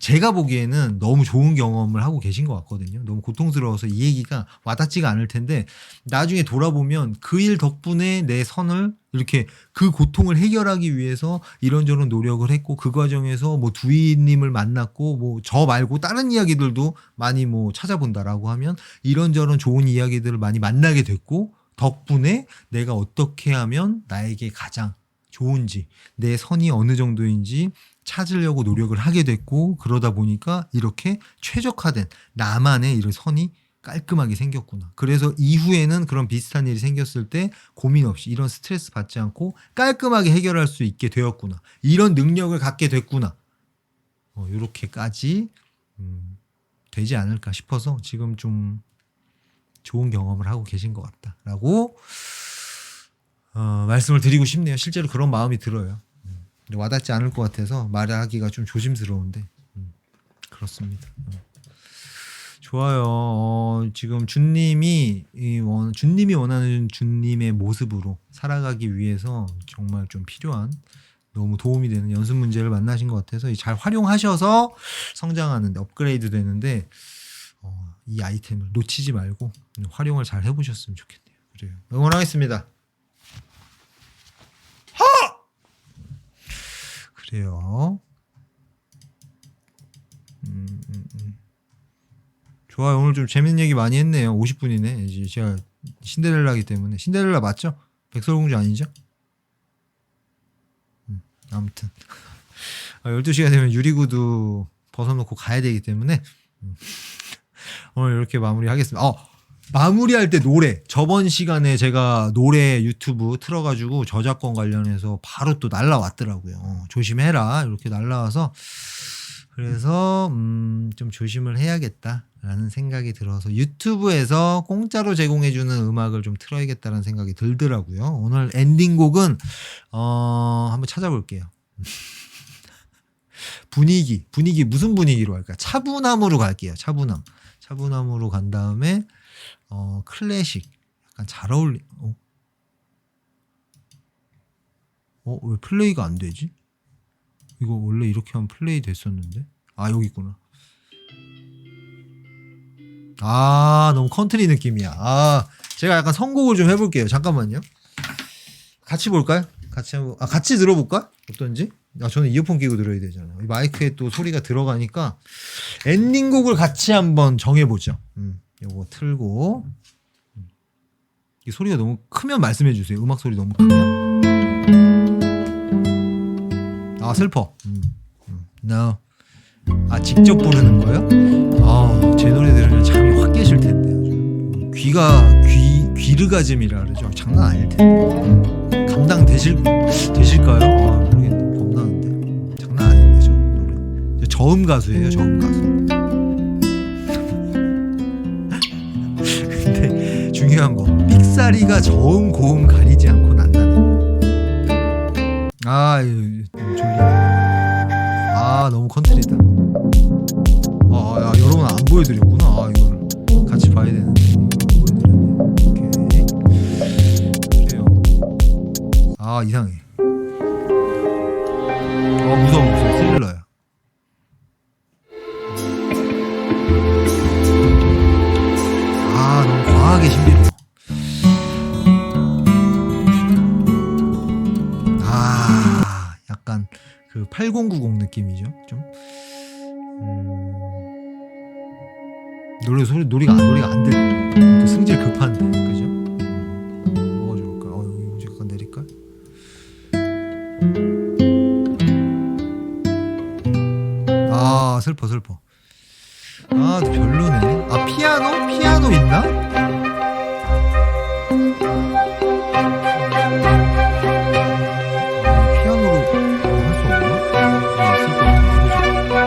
제가 보기에는 너무 좋은 경험을 하고 계신 것 같거든요. 너무 고통스러워서 이 얘기가 와닿지가 않을 텐데 나중에 돌아보면 그 일 덕분에 내 선을 이렇게 그 고통을 해결하기 위해서 이런저런 노력을 했고 그 과정에서 뭐 두이님을 만났고 뭐 저 말고 다른 이야기들도 많이 뭐 찾아본다라고 하면 이런저런 좋은 이야기들을 많이 만나게 됐고 덕분에 내가 어떻게 하면 나에게 가장 좋은지 내 선이 어느 정도인지 찾으려고 노력을 하게 됐고 그러다 보니까 이렇게 최적화된 나만의 이런 선이 깔끔하게 생겼구나. 그래서 이후에는 그런 비슷한 일이 생겼을 때 고민 없이 이런 스트레스 받지 않고 깔끔하게 해결할 수 있게 되었구나. 이런 능력을 갖게 됐구나. 이렇게까지 되지 않을까 싶어서 지금 좀 좋은 경험을 하고 계신 것 같다라고 말씀을 드리고 싶네요. 실제로 그런 마음이 들어요. 와닿지 않을 것 같아서 말하기가 좀 조심스러운데 그렇습니다. 좋아요. 지금 준님이 원하는 준님의 모습으로 살아가기 위해서 정말 좀 필요한 너무 도움이 되는 연습 문제를 만나신 것 같아서 잘 활용하셔서 성장하는데 업그레이드 되는데 이 아이템을 놓치지 말고 활용을 잘 해보셨으면 좋겠네요. 그래요. 응원하겠습니다. 그래요. 좋아요. 오늘 좀 재밌는 얘기 많이 했네요. 50분이네. 이제 제가 신데렐라기 때문에. 신데렐라 맞죠? 백설공주 아니죠? 아무튼 12시가 되면 유리구두 벗어놓고 가야 되기 때문에 오늘 이렇게 마무리하겠습니다. 마무리할 때 노래. 저번 시간에 제가 노래 유튜브 틀어가지고 저작권 관련해서 바로 또 날라왔더라고요. 조심해라. 이렇게 날라와서 그래서 좀 조심을 해야겠다라는 생각이 들어서 유튜브에서 공짜로 제공해주는 음악을 좀 틀어야겠다라는 생각이 들더라고요. 오늘 엔딩곡은 한번 찾아볼게요. 분위기 무슨 분위기로 할까? 차분함으로 갈게요. 차분함으로 간 다음에 클래식 약간 잘 어울리. 왜 플레이가 안 되지? 이거 원래 이렇게 하면 플레이 됐었는데. 여기 있구나. 너무 컨트리 느낌이야. 제가 약간 선곡을 좀 해볼게요. 잠깐만요. 같이 볼까요? 같이 들어볼까? 어떤지? 저는 이어폰 끼고 들어야 되잖아요. 마이크에 또 소리가 들어가니까 엔딩곡을 같이 한번 정해보죠. 요거 틀고. 이 소리가 너무 크면 말씀해 주세요. 음악 소리 너무 크면. 슬퍼. No. 직접 부르는 거요? 제 노래 들으면 잠이 확 깨실 텐데. 귀르가즘이라 그러죠. 장난 아닐 텐데. 감당 되실까요? 모르겠네. 겁나는데. 장난 아닌데, 저 노래. 저음 가수예요, 저음 가수. 근데 중요한 거. 삑사리가 저음, 고음 가리지 않고 난다는 거. 졸리네. 너무 컨트리다. 여러분 안 보여드렸구나. 이거를 같이 봐야 되는데 보여드렸네. 오케이. 그래요. 이상해. 무서워. 스릴러야. 너무 과하게 신비로워. 약간 그 8090 느낌이죠. 좀 노래가 안 들려. 승질 급한데, 그죠? 뭐가 좋을까? 여기 잠깐 내릴까? 아, 슬퍼. 아, 별로네. 아, 피아노 있나? 피아노로 할 수 없나? 있을 것 같은데.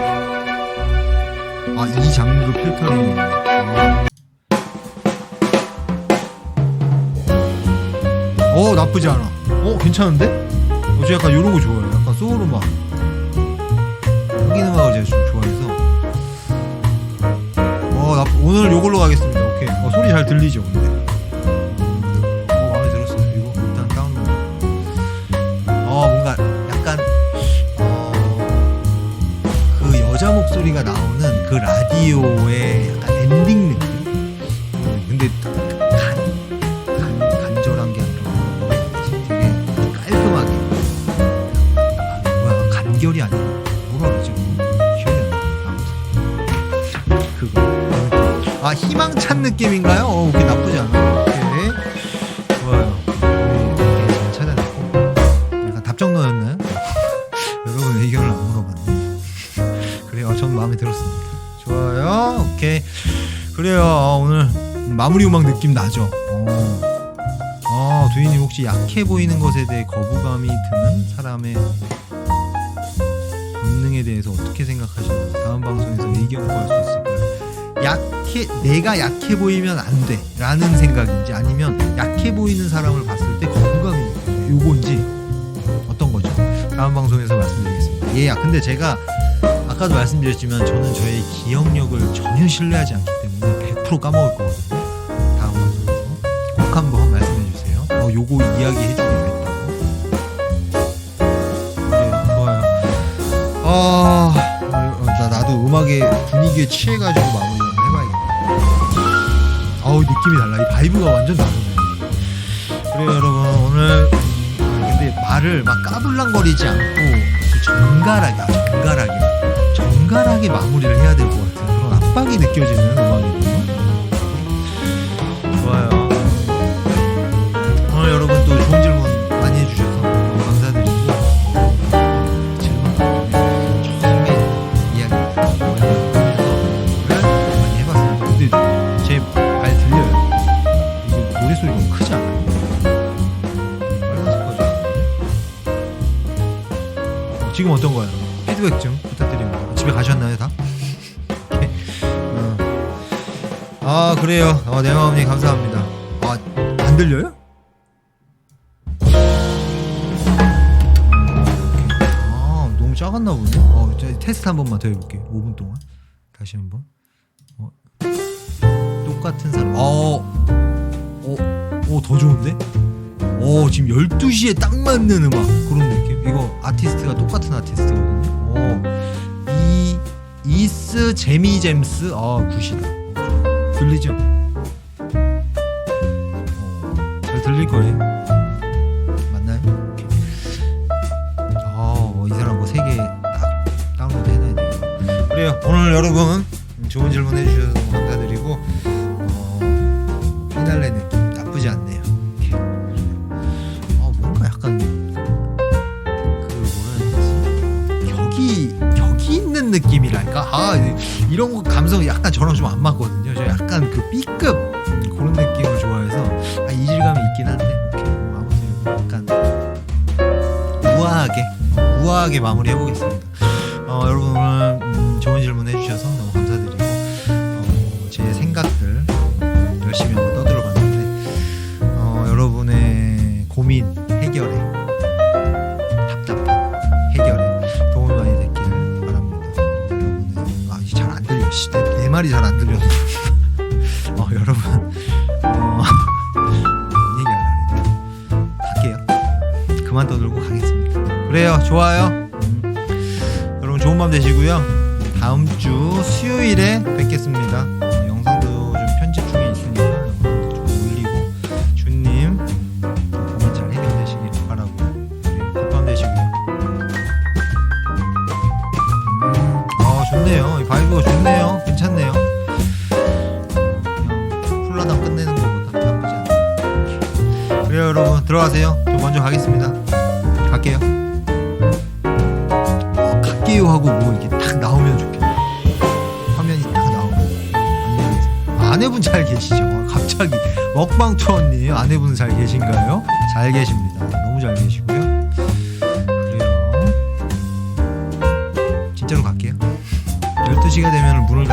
아, 이 장르로 필터링. 나쁘지 않아. 괜찮은데? 저 약간 요런 거 좋아해요. 약간 소울 음악. 흑인 음악을 제가 좀 좋아해서. 오늘 요걸로 가겠습니다. 오케이. 소리 잘 들리죠, 근데. 마음에 들었어요. 이거 일단 다운로드. 뭔가 약간 그 여자 목소리가 나오는 그 라디오의 약간 엔딩 느낌. 근데 간절한 게 아니라 되게 깔끔하게. 뭐야, 간결이 아니라 뭐라 그러지? 기억이 안 나. 아무튼 그거. 희망찬 느낌인가요? 오케이, 나쁘지 않아. 오케이, 좋아요. 이렇게 잘 찾아냈고. 약간 답정너였나요? 여러분 의견을 안 물어봤네. 그래요, 전 마음에 들었습니다. 좋아요. 오케이. 그래요. 오늘 마무리 음악 느낌 나죠? 두희님 혹시 약해 보이는 것에 대해 거부감이 드는 사람의 본능에 대해서 어떻게 생각하시나요? 다음 방송에서 의견 구할 수 있을까요? 내가 약해 보이면 안 돼 라는 생각인지, 아니면 약해 보이는 사람을 봤을 때 거부감이 요건지, 어떤 거죠? 다음 방송에서 말씀드리겠습니다. 근데 제가 아까도 말씀드렸지만 저는 저의 기억력을 전혀 신뢰하지 않기 때문에 100% 까먹을 거거든요. 다음 방송에서 꼭 한번 말씀해 주세요. 요거 이야기 해주기로 했다고. 네, 좋아요. 나도 음악의 분위기에 취해가지고 마무리 해봐야겠다. 느낌이 달라. 이 바이브가 완전 다르네. 그래요, 여러분. 오늘 근데 말을 막 까불랑거리지 않고 정갈하게 마무리를 해야 될 것 같은 그런 압박이 느껴지는 음악이거든요. 좋아요. 오늘 여러분 또 좋은 질문 많이 해주셔서 너무 감사드리고, 질문 처음에 이야기 많이 해봤습니다. 근데 제 말 들려요? 이거 노래 소리가 너무 크지 않아요? 빨간색 꺼져. 지금 어떤 거예요? 피드백 좀 부탁드립니다. 집에 가셨나요, 다? 그래요. 내마음님 감사합니다. 안 들려요? 너무 작았나 보네. 테스트 한 번만 더 해볼게요. 5분 동안 다시 한번. 똑같은 사람. 더 좋은데? 지금 12시에 딱 맞는 음악, 그런 느낌. 이거 아티스트가 똑같은 아티스트거든요. 이스 제미잼스. 굿이다. 들리죠? 잘 들릴 거예요. 맞나요? 이 사람 뭐 3개 딱 다운로드 해놔야 돼요. 그래요. 오늘 여러분 좋은 질문 해주셔서 너무 감사드리고, 피날레 느낌 나쁘지 않네요. 뭔가 약간 격이 있는 느낌이랄까? 이런 거 감성 약간 저랑 좀 안 맞거든요. 저 약간 그 B급 그런 느낌을 좋아해서 이질감이 있긴 한데, 아무튼 약간 우아하게 마무리 해보겠습니다. 여러분 오늘 좋은 질문 해주셔서 너무 감사드리고, 제 생각들 열심히 한번 떠들어봤는데, 여러분의 고민 해결에, 답답한 해결에 도움이 많이 됐기를 바랍니다. 여러분의 잘 안 들려. 내 말이 잘 안 들려서. 여러분 뭔 얘기하려고 갈게요. 그만 떠들고 가겠습니다. 그래요. 좋아요. 여러분 좋은 밤 되시고요. 다음 주 수요일에 뵙겠습니다. 영상도 좀 편집 중에 있으니까 영상도 좀 올리고, 주님 고민 잘 해결되시길 바라고, 굿밤 되시고요. 좋네요. 이 바이브가 좋네요. 괜찮네요. 들어가세요. 저 먼저 가겠습니다. 갈게요. 갈게요 하고 뭐 이렇게 딱 나오면 좋겠다. 화면이 딱 나오면. 안녕히 계세요. 아내분 잘 계시죠? 갑자기 먹방 투어님 아내분 잘 계신가요? 잘 계십니다. 너무 잘 계시고요. 그래요. 진짜로 갈게요. 12시가 되면 문을